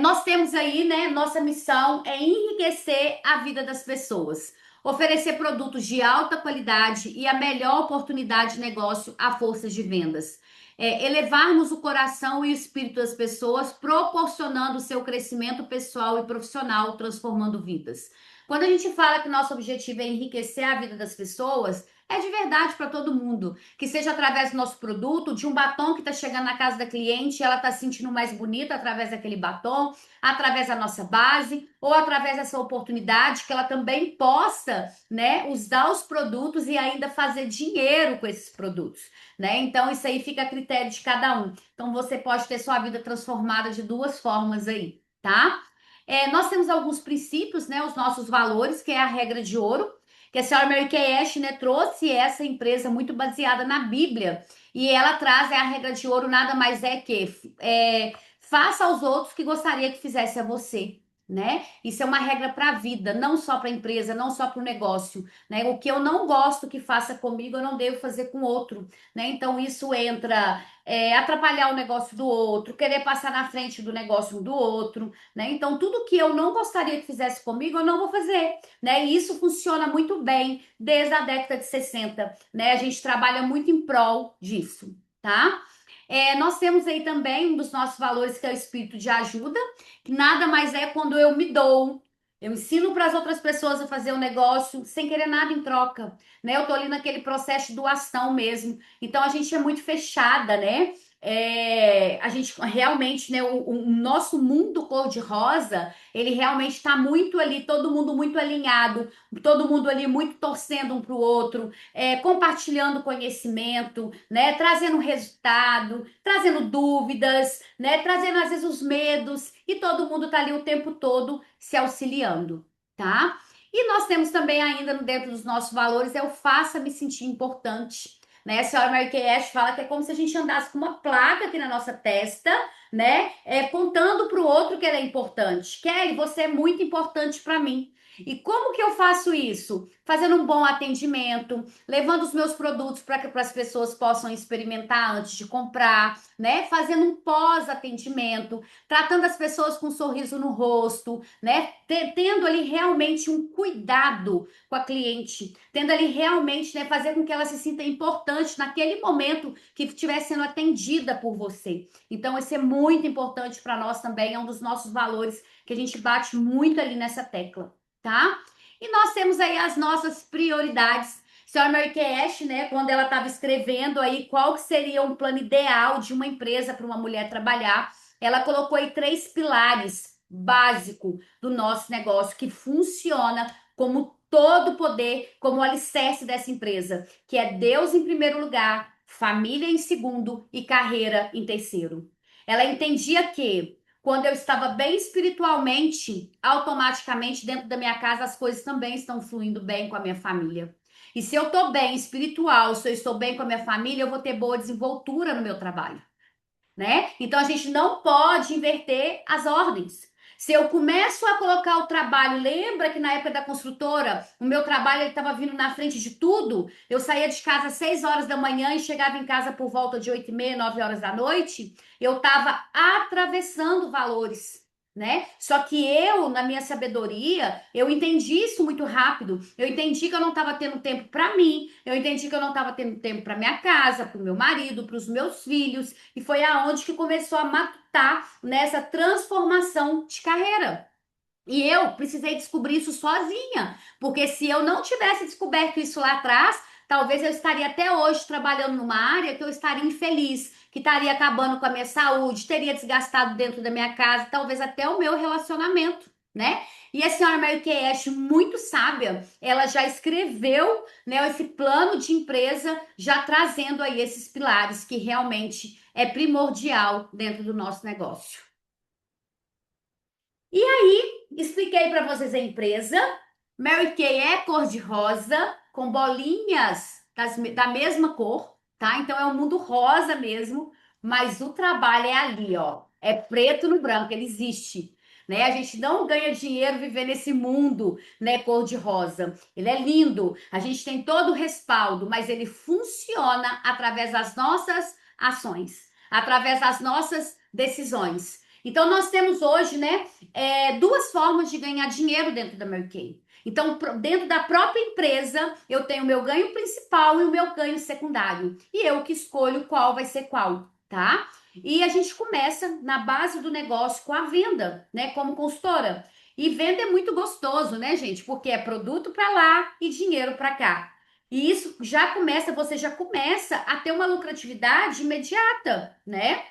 Speaker 2: Nós temos aí, né? Nossa missão é enriquecer a vida das pessoas, oferecer produtos de alta qualidade e a melhor oportunidade de negócio à força de vendas. Elevarmos o coração e o espírito das pessoas, proporcionando o seu crescimento pessoal e profissional, transformando vidas. Quando a gente fala que nosso objetivo é enriquecer a vida das pessoas, é de verdade para todo mundo. Que seja através do nosso produto, de um batom que está chegando na casa da cliente, e ela está se sentindo mais bonita através daquele batom, através da nossa base, ou através dessa oportunidade que ela também possa, né, usar os produtos e ainda fazer dinheiro com esses produtos, né? Então isso aí fica a critério de cada um. Então você pode ter sua vida transformada de duas formas aí, tá? Nós temos alguns princípios, né, os nossos valores, que é a regra de ouro, que a senhora Mary Kay Ash, né, trouxe essa empresa muito baseada na Bíblia. E ela traz a regra de ouro, nada mais é que faça aos outros o que gostaria que fizesse a você. Né? Isso é uma regra para a vida, não só para a empresa, não só para o negócio. Né? O que eu não gosto que faça comigo, eu não devo fazer com outro. Né? Então, isso entra atrapalhar o negócio do outro, querer passar na frente do negócio do outro. Né? Então, tudo que eu não gostaria que fizesse comigo, eu não vou fazer, né? E isso funciona muito bem desde a década de 60, né? A gente trabalha muito em prol disso, tá? Nós temos aí também um dos nossos valores que é o espírito de ajuda, que nada mais é quando eu me dou. Eu ensino para as outras pessoas a fazer o negócio sem querer nada em troca, né? Eu tô ali naquele processo de doação mesmo. Então a gente é muito fechada, né? A gente realmente, né? O nosso mundo cor-de-rosa, ele realmente está muito ali, todo mundo muito alinhado, todo mundo ali muito torcendo um para o outro, compartilhando conhecimento, né? Trazendo resultado, trazendo dúvidas, né? Trazendo às vezes os medos e todo mundo tá ali o tempo todo se auxiliando, tá? E nós temos também ainda dentro dos nossos valores o faça-me sentir importante. Né? A senhora Mary Kay Ash fala que é como se a gente andasse com uma placa aqui na nossa testa, né? Contando para o outro que ele é importante. Kelly, você é muito importante para mim. E como que eu faço isso? Fazendo um bom atendimento, levando os meus produtos para que as pessoas possam experimentar antes de comprar, né? Fazendo um pós-atendimento, tratando as pessoas com um sorriso no rosto, né? Tendo ali realmente um cuidado com a cliente, tendo ali realmente, né, fazer com que ela se sinta importante naquele momento que estiver sendo atendida por você. Então, isso é muito importante para nós também, é um dos nossos valores que a gente bate muito ali nessa tecla, tá? E nós temos aí as nossas prioridades. Senhora Mary Kay Ash, né, quando ela estava escrevendo aí qual que seria um plano ideal de uma empresa para uma mulher trabalhar, ela colocou aí 3 pilares básicos do nosso negócio que funciona como todo poder, como o alicerce dessa empresa, que é Deus em primeiro lugar, família em segundo e carreira em terceiro. Ela entendia que quando eu estava bem espiritualmente, automaticamente dentro da minha casa as coisas também estão fluindo bem com a minha família. E se eu estou bem espiritual, se eu estou bem com a minha família, eu vou ter boa desenvoltura no meu trabalho, né? Então a gente não pode inverter as ordens. Se eu começo a colocar o trabalho, lembra que na época da construtora, o meu trabalho estava vindo na frente de tudo? Eu saía de casa às 6 horas da manhã e chegava em casa por volta de 8h30, 9 horas da noite. Eu estava atravessando valores, né? Só que eu, na minha sabedoria, eu entendi isso muito rápido. Eu entendi que eu não estava tendo tempo para mim, eu entendi que eu não estava tendo tempo para minha casa, para o meu marido, para os meus filhos. E foi aonde que começou a matutar nessa transformação de carreira. E eu precisei descobrir isso sozinha, porque se eu não tivesse descoberto isso lá atrás, talvez eu estaria até hoje trabalhando numa área que eu estaria infeliz, que estaria acabando com a minha saúde, teria desgastado dentro da minha casa, talvez até o meu relacionamento, né? E a senhora Mary Kay Ash, muito sábia, ela já escreveu, né, esse plano de empresa, já trazendo aí esses pilares que realmente é primordial dentro do nosso negócio. E aí, expliquei para vocês a empresa. Mary Kay é cor de rosa, com bolinhas da mesma cor, tá? Então é um mundo rosa mesmo, mas o trabalho é ali, ó. É preto no branco, ele existe. Né? A gente não ganha dinheiro vivendo nesse mundo, né, cor de rosa. Ele é lindo, a gente tem todo o respaldo, mas ele funciona através das nossas ações, através das nossas decisões. Então, nós temos hoje, né, duas formas de ganhar dinheiro dentro da Mary Kay. Então, dentro da própria empresa, eu tenho o meu ganho principal e o meu ganho secundário. E eu que escolho qual vai ser qual, tá? E a gente começa na base do negócio com a venda, né, como consultora. E venda é muito gostoso, né, gente? Porque é produto para lá e dinheiro para cá. E isso já começa, você já começa a ter uma lucratividade imediata, né?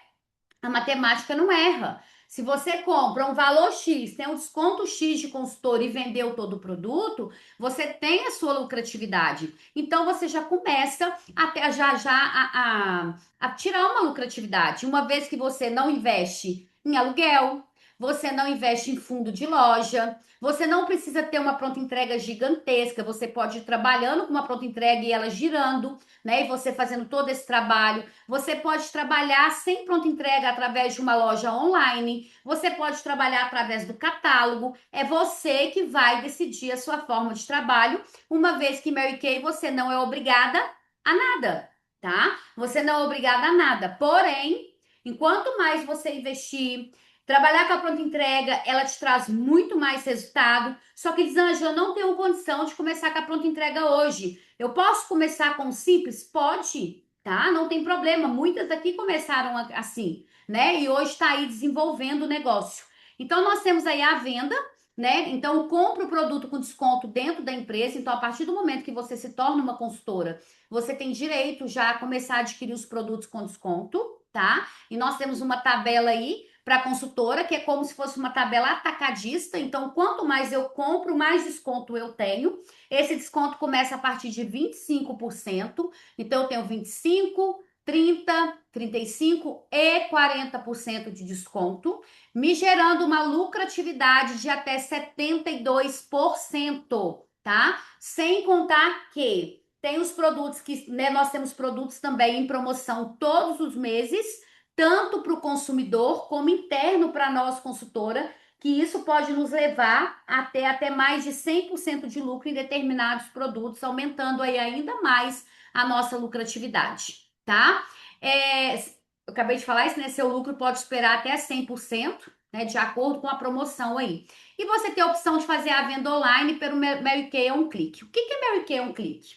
Speaker 2: A matemática não erra. Se você compra um valor X, tem um desconto X de consultor e vendeu todo o produto, você tem a sua lucratividade. Então você já começa até a tirar uma lucratividade. Uma vez que você não investe em aluguel, você não investe em fundo de loja, você não precisa ter uma pronta entrega gigantesca, você pode ir trabalhando com uma pronta entrega e ela girando, né? E você fazendo todo esse trabalho. Você pode trabalhar sem pronta entrega através de uma loja online. Você pode trabalhar através do catálogo. É você que vai decidir a sua forma de trabalho, uma vez que Mary Kay você não é obrigada a nada, tá? Você não é obrigada a nada. Porém, enquanto mais você investir, trabalhar com a pronta entrega, ela te traz muito mais resultado. Só que, Elisângela, eu não tenho condição de começar com a pronta entrega hoje. Eu posso começar com o simples? Pode, tá? Não tem problema. Muitas aqui começaram assim, né? E hoje está aí desenvolvendo o negócio. Então, nós temos aí a venda, né? Então, compra o produto com desconto dentro da empresa. Então, a partir do momento que você se torna uma consultora, você tem direito já a começar a adquirir os produtos com desconto, tá? E nós temos uma tabela aí para a consultora, que é como se fosse uma tabela atacadista. Então, quanto mais eu compro, mais desconto eu tenho. Esse desconto começa a partir de 25%. Então, eu tenho 25, 30, 35 e 40% de desconto, me gerando uma lucratividade de até 72%, tá? Sem contar que tem os produtos que, né, nós temos produtos também em promoção todos os meses, tanto para o consumidor como interno para nós, consultora, que isso pode nos levar até mais de 100% de lucro em determinados produtos, aumentando aí ainda mais a nossa lucratividade, tá? Eu acabei de falar isso, né? Seu lucro pode esperar até 100%, né? De acordo com a promoção aí. E você tem a opção de fazer a venda online pelo Mary Kay On Click. O que é Mary Kay On Click?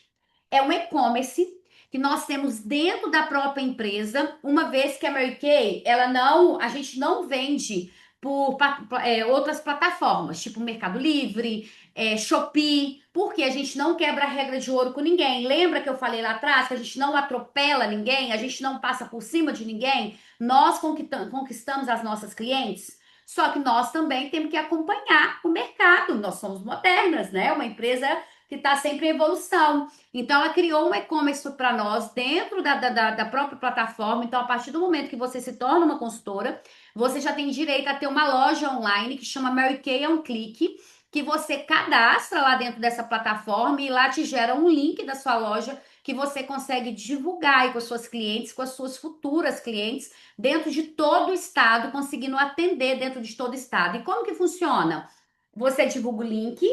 Speaker 2: É um e-commerce que nós temos dentro da própria empresa, uma vez que a Mary Kay, a gente não vende por outras plataformas, tipo Mercado Livre, Shopee, porque a gente não quebra a regra de ouro com ninguém. Lembra que eu falei lá atrás que a gente não atropela ninguém, a gente não passa por cima de ninguém? Nós conquistamos as nossas clientes. Só que nós também temos que acompanhar o mercado. Nós somos modernas, né? Uma empresa que está sempre em evolução. Então, ela criou um e-commerce para nós dentro da própria plataforma. Então, a partir do momento que você se torna uma consultora, você já tem direito a ter uma loja online que chama Mary Kay On Click, que você cadastra lá dentro dessa plataforma e lá te gera um link da sua loja que você consegue divulgar aí com as suas clientes, com as suas futuras clientes, dentro de todo o estado, conseguindo atender dentro de todo o estado. E como que funciona? Você divulga o link,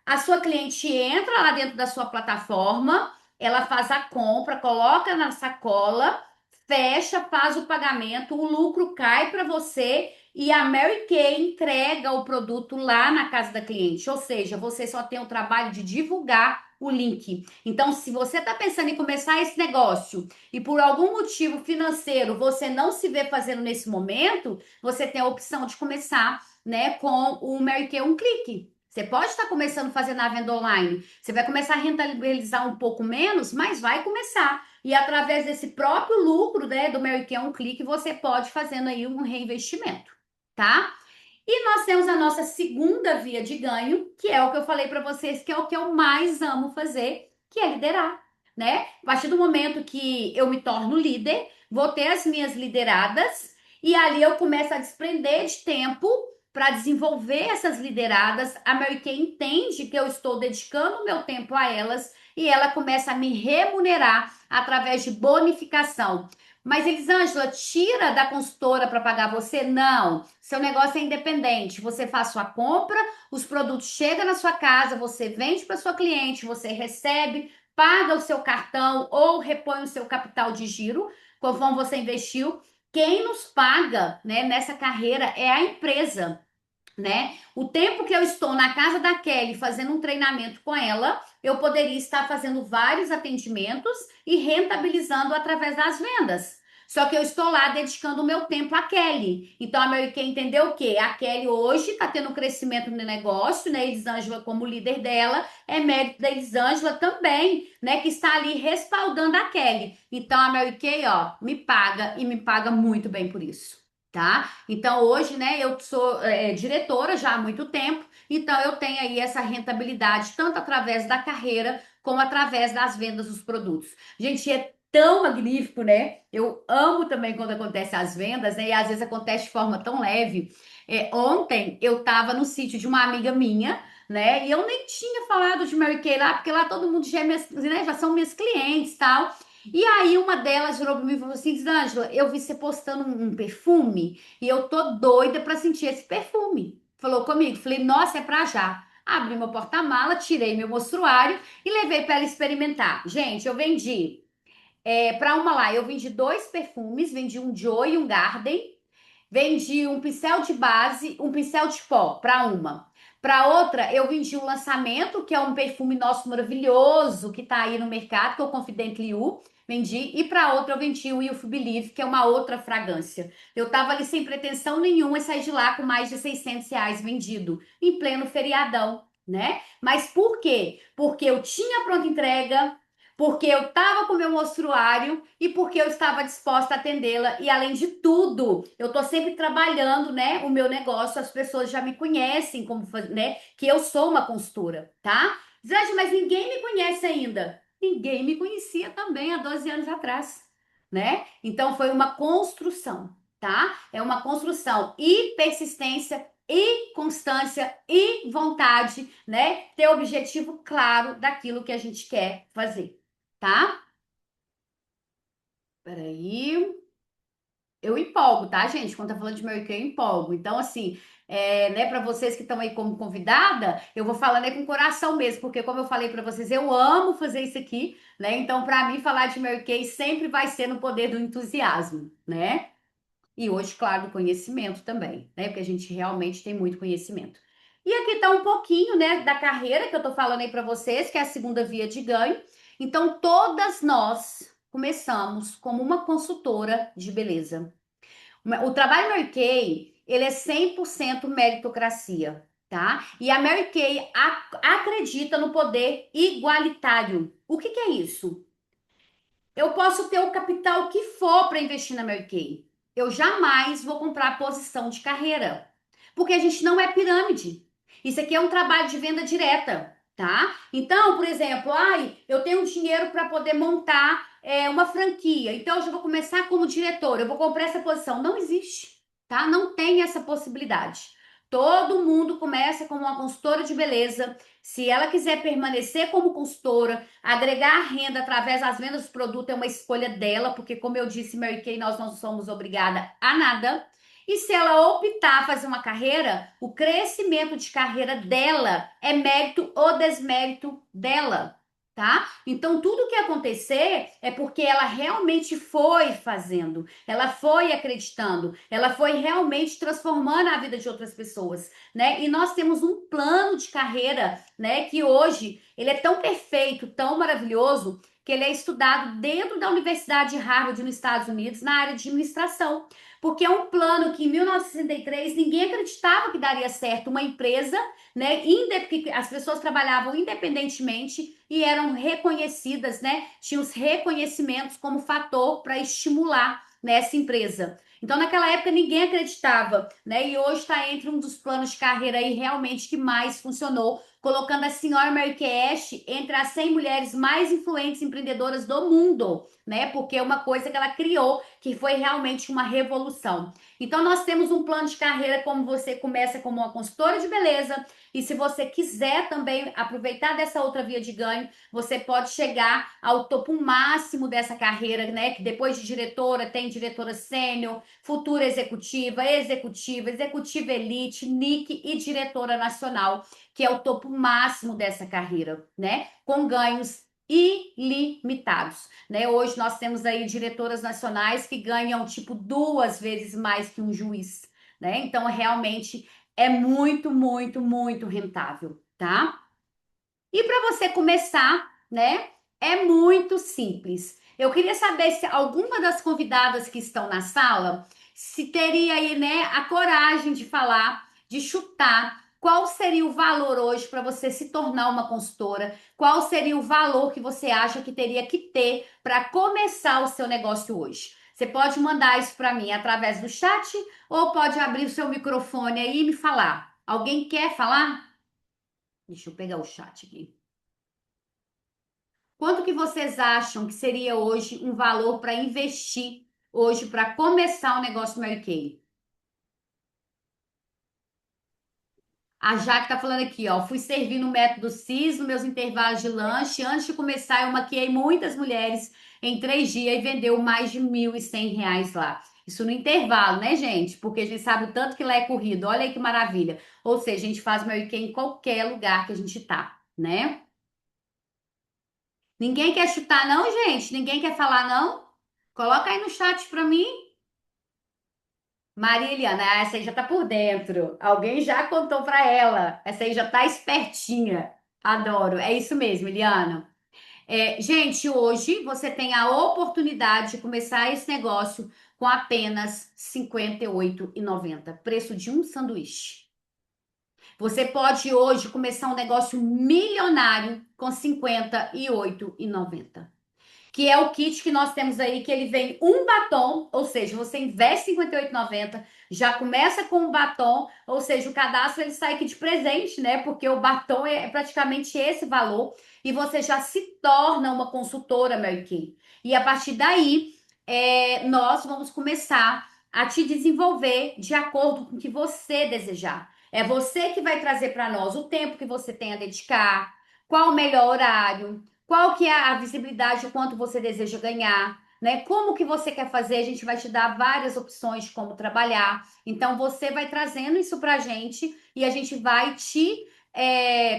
Speaker 2: a sua cliente entra lá dentro da sua plataforma, ela faz a compra, coloca na sacola, fecha, faz o pagamento, o lucro cai para você e a Mary Kay entrega o produto lá na casa da cliente. Ou seja, você só tem o trabalho de divulgar o link. Então, se você está pensando em começar esse negócio e por algum motivo financeiro você não se vê fazendo nesse momento, você tem a opção de começar, né, com o Mary Kay Um Clique. Você pode estar começando a fazer na venda online. Você vai começar a rentabilizar um pouco menos, mas vai começar. E através desse próprio lucro, né, do Mary Kay Um Clique, você pode fazendo aí um reinvestimento, tá? E nós temos a nossa segunda via de ganho, que é o que eu falei para vocês, que é o que eu mais amo fazer, que é liderar, né? A partir do momento que eu me torno líder, vou ter as minhas lideradas e ali eu começo a desprender de tempo para desenvolver essas lideradas. A Mary Kay entende que eu estou dedicando o meu tempo a elas e ela começa a me remunerar através de bonificação. Mas, Elisângela, tira da consultora para pagar você? Não. Seu negócio é independente. Você faz sua compra, os produtos chegam na sua casa, você vende para sua cliente, você recebe, paga o seu cartão ou repõe o seu capital de giro, conforme você investiu. Quem nos paga, né, nessa carreira é a empresa, né? O tempo que eu estou na casa da Kelly fazendo um treinamento com ela, eu poderia estar fazendo vários atendimentos e rentabilizando através das vendas. Só que eu estou lá dedicando o meu tempo à Kelly. Então a Mary Kay entendeu o quê? A Kelly hoje está tendo um crescimento no negócio, né? Elisângela como líder dela, é mérito da Elisângela também, né? Que está ali respaldando a Kelly. Então a Mary Kay, ó, me paga e me paga muito bem por isso. Tá? Então hoje, né, eu sou diretora já há muito tempo, então eu tenho aí essa rentabilidade tanto através da carreira como através das vendas dos produtos. Gente, é tão magnífico, né? Eu amo também quando acontece as vendas, né? E às vezes acontece de forma tão leve. Ontem eu estava no sítio de uma amiga minha, né? E eu nem tinha falado de Mary Kay lá, porque lá todo mundo já, né, já são minhas clientes, tal. E aí uma delas virou para mim e falou assim, Ângela, eu vi você postando um perfume e eu tô doida para sentir esse perfume. Falou comigo, falei, nossa, é pra já. Abri meu porta-mala, tirei meu mostruário e levei para ela experimentar. Gente, eu vendi para uma lá, eu vendi dois perfumes, vendi um Joe e um Garden, vendi um pincel de base, um pincel de pó para uma. Para outra, eu vendi um lançamento, que é um perfume nosso maravilhoso, que tá aí no mercado, que é o Confident You. Vendi. E para outra, eu vendi o You Believe, que é uma outra fragrância. Eu tava ali sem pretensão nenhuma e saí de lá com mais de R$ 600 vendido, em pleno feriadão, né? Mas por quê? Porque eu tinha pronta entrega, porque eu estava com o meu mostruário e porque eu estava disposta a atendê-la. E além de tudo, eu estou sempre trabalhando, né, o meu negócio. As pessoas já me conhecem como, né, que eu sou uma consultora, tá? Zé, mas ninguém me conhece ainda. Ninguém me conhecia também há 12 anos atrás, né? Então foi uma construção, tá? É uma construção e persistência e constância e vontade, né? Ter objetivo claro daquilo que a gente quer fazer, tá? Peraí. Eu empolgo, tá, gente? Quando tá falando de Mary Kay, eu empolgo. Então, assim, né, para vocês que estão aí como convidada, eu vou falando aí com o coração mesmo, porque como eu falei para vocês, eu amo fazer isso aqui, né? Então, para mim, falar de Mary Kay sempre vai ser no poder do entusiasmo, né? E hoje, claro, do conhecimento também, né? Porque a gente realmente tem muito conhecimento. E aqui tá um pouquinho, né, da carreira que eu tô falando aí para vocês, que é a segunda via de ganho. Então, todas nós começamos como uma consultora de beleza. O trabalho Mary Kay, ele é 100% meritocracia, tá? E a Mary Kay acredita no poder igualitário. O que que é isso? Eu posso ter o capital que for para investir na Mary Kay. Eu jamais vou comprar posição de carreira, porque a gente não é pirâmide. Isso aqui é um trabalho de venda direta, tá? Então, por exemplo, eu tenho dinheiro para poder montar uma franquia, então eu já vou começar como diretor, eu vou comprar essa posição. Não existe, tá? Não tem essa possibilidade. Todo mundo começa como uma consultora de beleza. Se ela quiser permanecer como consultora, agregar renda através das vendas do produto é uma escolha dela, porque, como eu disse, Mary Kay, nós não somos obrigada a nada. E se ela optar a fazer uma carreira, o crescimento de carreira dela é mérito ou desmérito dela, tá? Então, tudo que acontecer é porque ela realmente foi fazendo, ela foi acreditando, ela foi realmente transformando a vida de outras pessoas, né? E nós temos um plano de carreira, né, que hoje ele é tão perfeito, tão maravilhoso, que ele é estudado dentro da Universidade de Harvard, nos Estados Unidos, na área de administração. Porque é um plano que em 1963 ninguém acreditava que daria certo. Uma empresa, né? Que as pessoas trabalhavam independentemente e eram reconhecidas, né? Tinham os reconhecimentos como fator para estimular nessa empresa. Então, naquela época, ninguém acreditava, né? E hoje está entre um dos planos de carreira aí realmente que mais funcionou, colocando a senhora Mary Kay Ash entre as 100 mulheres mais influentes empreendedoras do mundo, né? Porque é uma coisa que ela criou, que foi realmente uma revolução. Então, nós temos um plano de carreira, como você começa como uma consultora de beleza, e se você quiser também aproveitar dessa outra via de ganho, você pode chegar ao topo máximo dessa carreira, né? Que depois de diretora, tem diretora sênior, futura executiva, executiva elite, NIC e diretora nacional, que é o topo máximo dessa carreira, né? Com ganhos ilimitados, né? Hoje nós temos aí diretoras nacionais que ganham tipo 2 vezes mais que um juiz, né? Então realmente é muito, muito, muito rentável, tá? E para você começar, né? É muito simples. Eu queria saber se alguma das convidadas que estão na sala se teria aí, né, a coragem de falar, de chutar qual seria o valor hoje para você se tornar uma consultora, qual seria o valor que você acha que teria que ter para começar o seu negócio hoje. Você pode mandar isso para mim através do chat ou pode abrir o seu microfone aí e me falar. Alguém quer falar? Deixa eu pegar o chat aqui. Quanto que vocês acham que seria hoje um valor para investir hoje para começar o negócio Mary Kay? A Jaque tá falando aqui, ó. Fui servir no método CIS nos meus intervalos de lanche. Antes de começar, eu maquiei muitas mulheres em 3 dias e vendeu mais de R$ 1.100 lá. Isso no intervalo, né, gente? Porque a gente sabe o tanto que lá é corrido. Olha aí que maravilha. Ou seja, a gente faz Mary Kay em qualquer lugar que a gente tá, né? Ninguém quer chutar, não, gente? Ninguém quer falar, não? Coloca aí no chat pra mim. Maria Eliana, essa aí já tá por dentro. Alguém já contou pra ela. Essa aí já tá espertinha. Adoro. É isso mesmo, Eliana. Gente, hoje você tem a oportunidade de começar esse negócio com apenas R$ 58,90, preço de um sanduíche. Você pode hoje começar um negócio milionário com R$ 58,90, que é o kit que nós temos aí, que ele vem um batom, ou seja, você investe R$ 58,90, já começa com um batom, ou seja, o cadastro ele sai aqui de presente, né? Porque o batom é praticamente esse valor, e você já se torna uma consultora Mary Kay. E a partir daí, nós vamos começar a te desenvolver de acordo com o que você desejar. É você que vai trazer para nós o tempo que você tem a dedicar, qual o melhor horário, qual que é a visibilidade, o quanto você deseja ganhar, né? Como que você quer fazer? A gente vai te dar várias opções de como trabalhar. Então, você vai trazendo isso para a gente e a gente vai te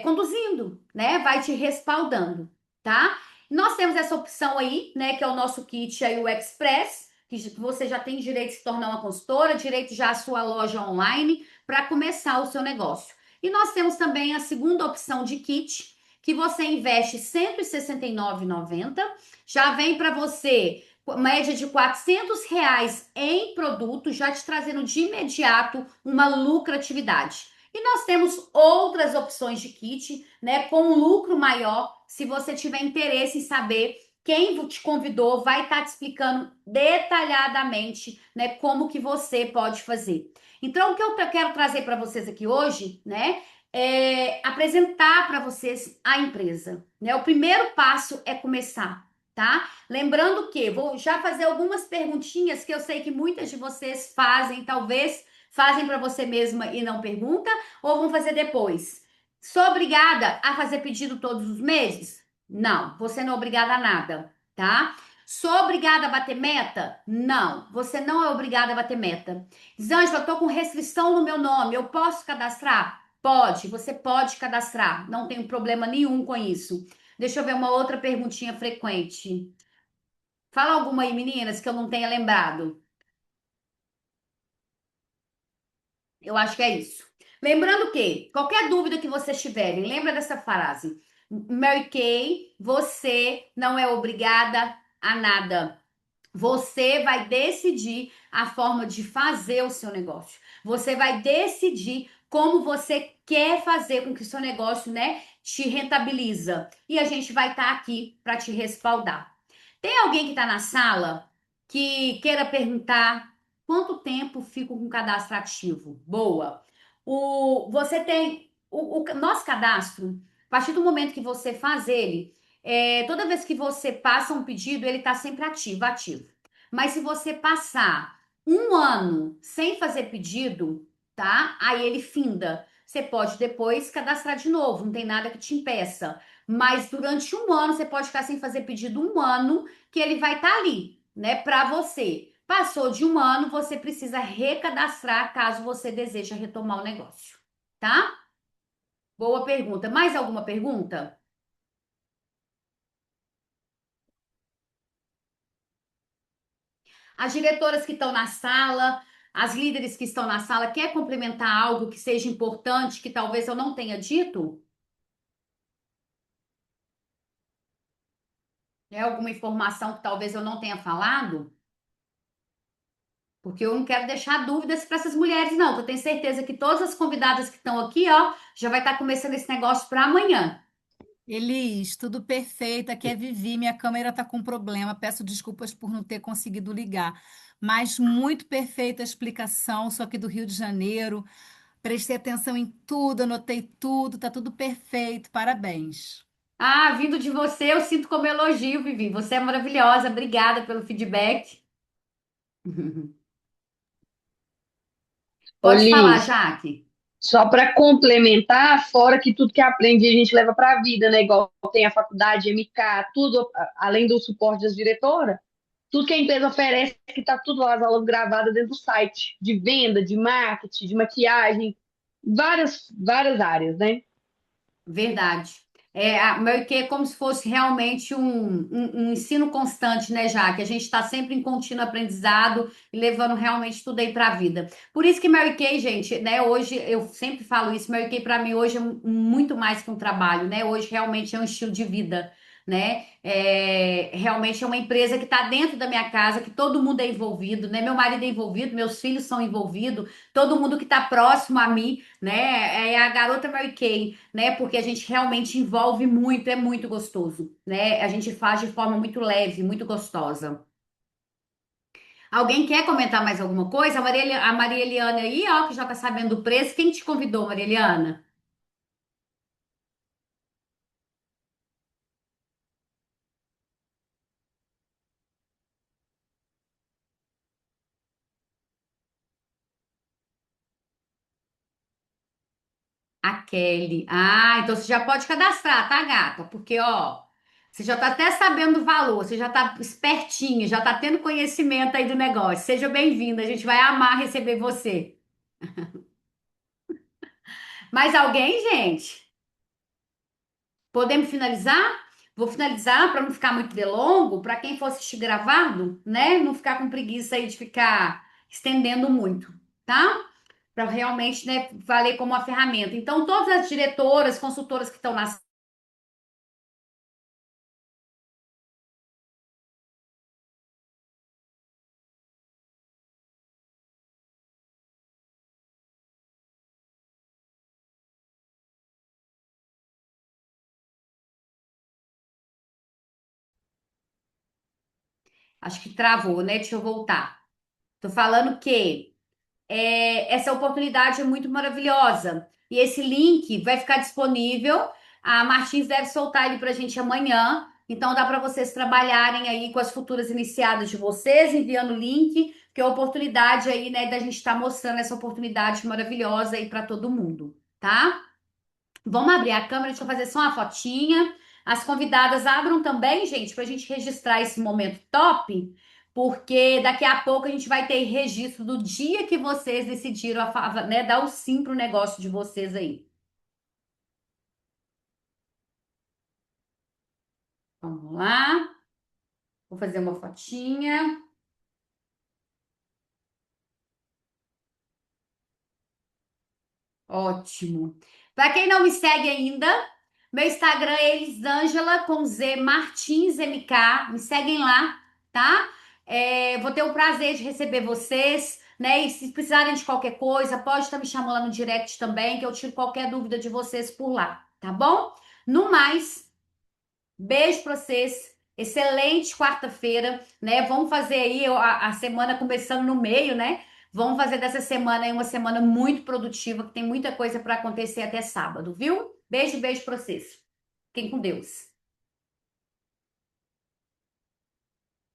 Speaker 2: conduzindo, né? Vai te respaldando, tá? Nós temos essa opção aí, né? Que é o nosso kit aí, o Express, que você já tem direito de se tornar uma consultora, direito já a sua loja online para começar o seu negócio. E nós temos também a segunda opção de kit, que você investe R$ 169,90, já vem para você média de R$ 400 em produto, já te trazendo de imediato uma lucratividade. E nós temos outras opções de kit, né, com um lucro maior, se você tiver interesse em saber quem te convidou, vai estar te explicando detalhadamente, né, como que você pode fazer. Então, o que eu quero trazer para vocês aqui hoje, né, é apresentar para vocês a empresa, né? O primeiro passo é começar, tá? Lembrando que vou já fazer algumas perguntinhas que eu sei que muitas de vocês fazem, talvez fazem para você mesma e não pergunta, ou vão fazer depois. Sou obrigada a fazer pedido todos os meses? Não, você não é obrigada a nada, tá? Sou obrigada a bater meta? Não, você não é obrigada a bater meta. Zângela, eu tô com restrição no meu nome, eu posso cadastrar? Pode, você pode cadastrar, não tem problema nenhum com isso. Deixa eu ver uma outra perguntinha frequente. Fala alguma aí, meninas, que eu não tenha lembrado. Eu acho que é isso. Lembrando que, qualquer dúvida que vocês tiverem, lembra dessa frase. Mary Kay, você não é obrigada a nada. Você vai decidir a forma de fazer o seu negócio. Você vai decidir como você quer fazer com que o seu negócio, né, te rentabiliza. E a gente vai estar aqui para te respaldar. Tem alguém que está na sala que queira perguntar quanto tempo fico com o cadastro ativo? Boa. Você tem o nosso cadastro, a partir do momento que você faz ele, toda vez que você passa um pedido, ele está sempre ativo, ativo. Mas se você passar um ano sem fazer pedido, tá? Aí ele finda. Você pode depois cadastrar de novo, não tem nada que te impeça. Mas durante um ano, você pode ficar sem fazer pedido um ano, que ele vai estar ali, né, para você. Passou de um ano, você precisa recadastrar caso você deseje retomar o negócio, tá? Boa pergunta. Mais alguma pergunta? As diretoras que estão na sala, as líderes que estão na sala, quer complementar algo que seja importante, que talvez eu não tenha dito? É alguma informação que talvez eu não tenha falado? Porque eu não quero deixar dúvidas para essas mulheres, não. Eu tenho certeza que todas as convidadas que estão aqui, ó, já vai estar começando esse negócio para amanhã.
Speaker 3: Elis, tudo perfeito. Aqui é Vivi, minha câmera está com problema. Peço desculpas por não ter conseguido ligar. Mas muito perfeita a explicação. Sou aqui do Rio de Janeiro. Prestei atenção em tudo, anotei tudo, tá tudo perfeito. Parabéns.
Speaker 2: Ah, vindo de você, eu sinto como elogio, Vivi. Você é maravilhosa. Obrigada pelo feedback.
Speaker 1: Ô,
Speaker 2: Pode falar,
Speaker 1: Liz,
Speaker 2: Jaque.
Speaker 1: só para complementar, fora que tudo que aprende a gente leva para a vida, né? Igual tem a faculdade, MK, tudo, além do suporte das diretoras, tudo que a empresa oferece, que está tudo lá, as aulas gravadas dentro do site, de venda, de marketing, de maquiagem, várias áreas, né?
Speaker 2: Verdade. Meio que é como se fosse realmente um ensino constante, né, Jaque? A gente está sempre em contínuo aprendizado e levando realmente tudo aí para a vida. Por isso que Mary Kay, gente, né, hoje eu sempre falo isso, Mary Kay para mim hoje é muito mais que um trabalho, né? Hoje realmente é um estilo de vida, né? Realmente é uma empresa que está dentro da minha casa, que todo mundo é envolvido, né? Meu marido é envolvido, meus filhos são envolvidos, todo mundo que está próximo a mim, né? É a garota Mary Kay, né? Porque a gente realmente envolve muito, é muito gostoso, né? A gente faz de forma muito leve, muito gostosa. Alguém quer comentar mais alguma coisa? A Maria Eliana aí, ó, que já tá sabendo o preço. Quem te convidou, Maria Eliana? A Kelly. Ah, então você já pode cadastrar, tá, gata? Porque, ó, Você já está até sabendo o valor, você já está espertinho, já está tendo conhecimento aí do negócio. Seja bem-vindo, a gente vai amar receber você. Mais alguém, gente? Podemos finalizar? Vou finalizar para não ficar muito delongo, para quem for assistir gravado, né? Não ficar com preguiça aí de ficar estendendo muito, tá? Para realmente, né, valer como uma ferramenta. Então, todas as diretoras, consultoras que estão na. Acho que travou, né? Deixa eu voltar. Tô falando que essa oportunidade é muito maravilhosa. E esse link vai ficar disponível. A Martins deve soltar ele para a gente amanhã. Então dá para vocês trabalharem aí com as futuras iniciadas de vocês, enviando o link, que é a oportunidade aí, né, da gente estar mostrando essa oportunidade maravilhosa aí para todo mundo, tá? Vamos abrir a câmera, deixa eu fazer só uma fotinha. As convidadas abram também, gente, para a gente registrar esse momento top, porque daqui a pouco a gente vai ter registro do dia que vocês decidiram né, dar o sim pro negócio de vocês aí. Vamos lá. Vou fazer uma fotinha. Ótimo. Para quem não me segue ainda, meu Instagram é Elisângela com Z Martins MK. Me seguem lá, tá? Vou ter o prazer de receber vocês, né? E se precisarem de qualquer coisa, pode estar me chamando lá no direct também, que eu tiro qualquer dúvida de vocês por lá, tá bom? No mais, beijo pra vocês. Excelente quarta-feira, né? Vamos fazer aí a semana começando no meio, né? Vamos fazer dessa semana aí uma semana muito produtiva, que tem muita coisa para acontecer até sábado, viu? Beijo, beijo pra vocês. Fiquem com Deus.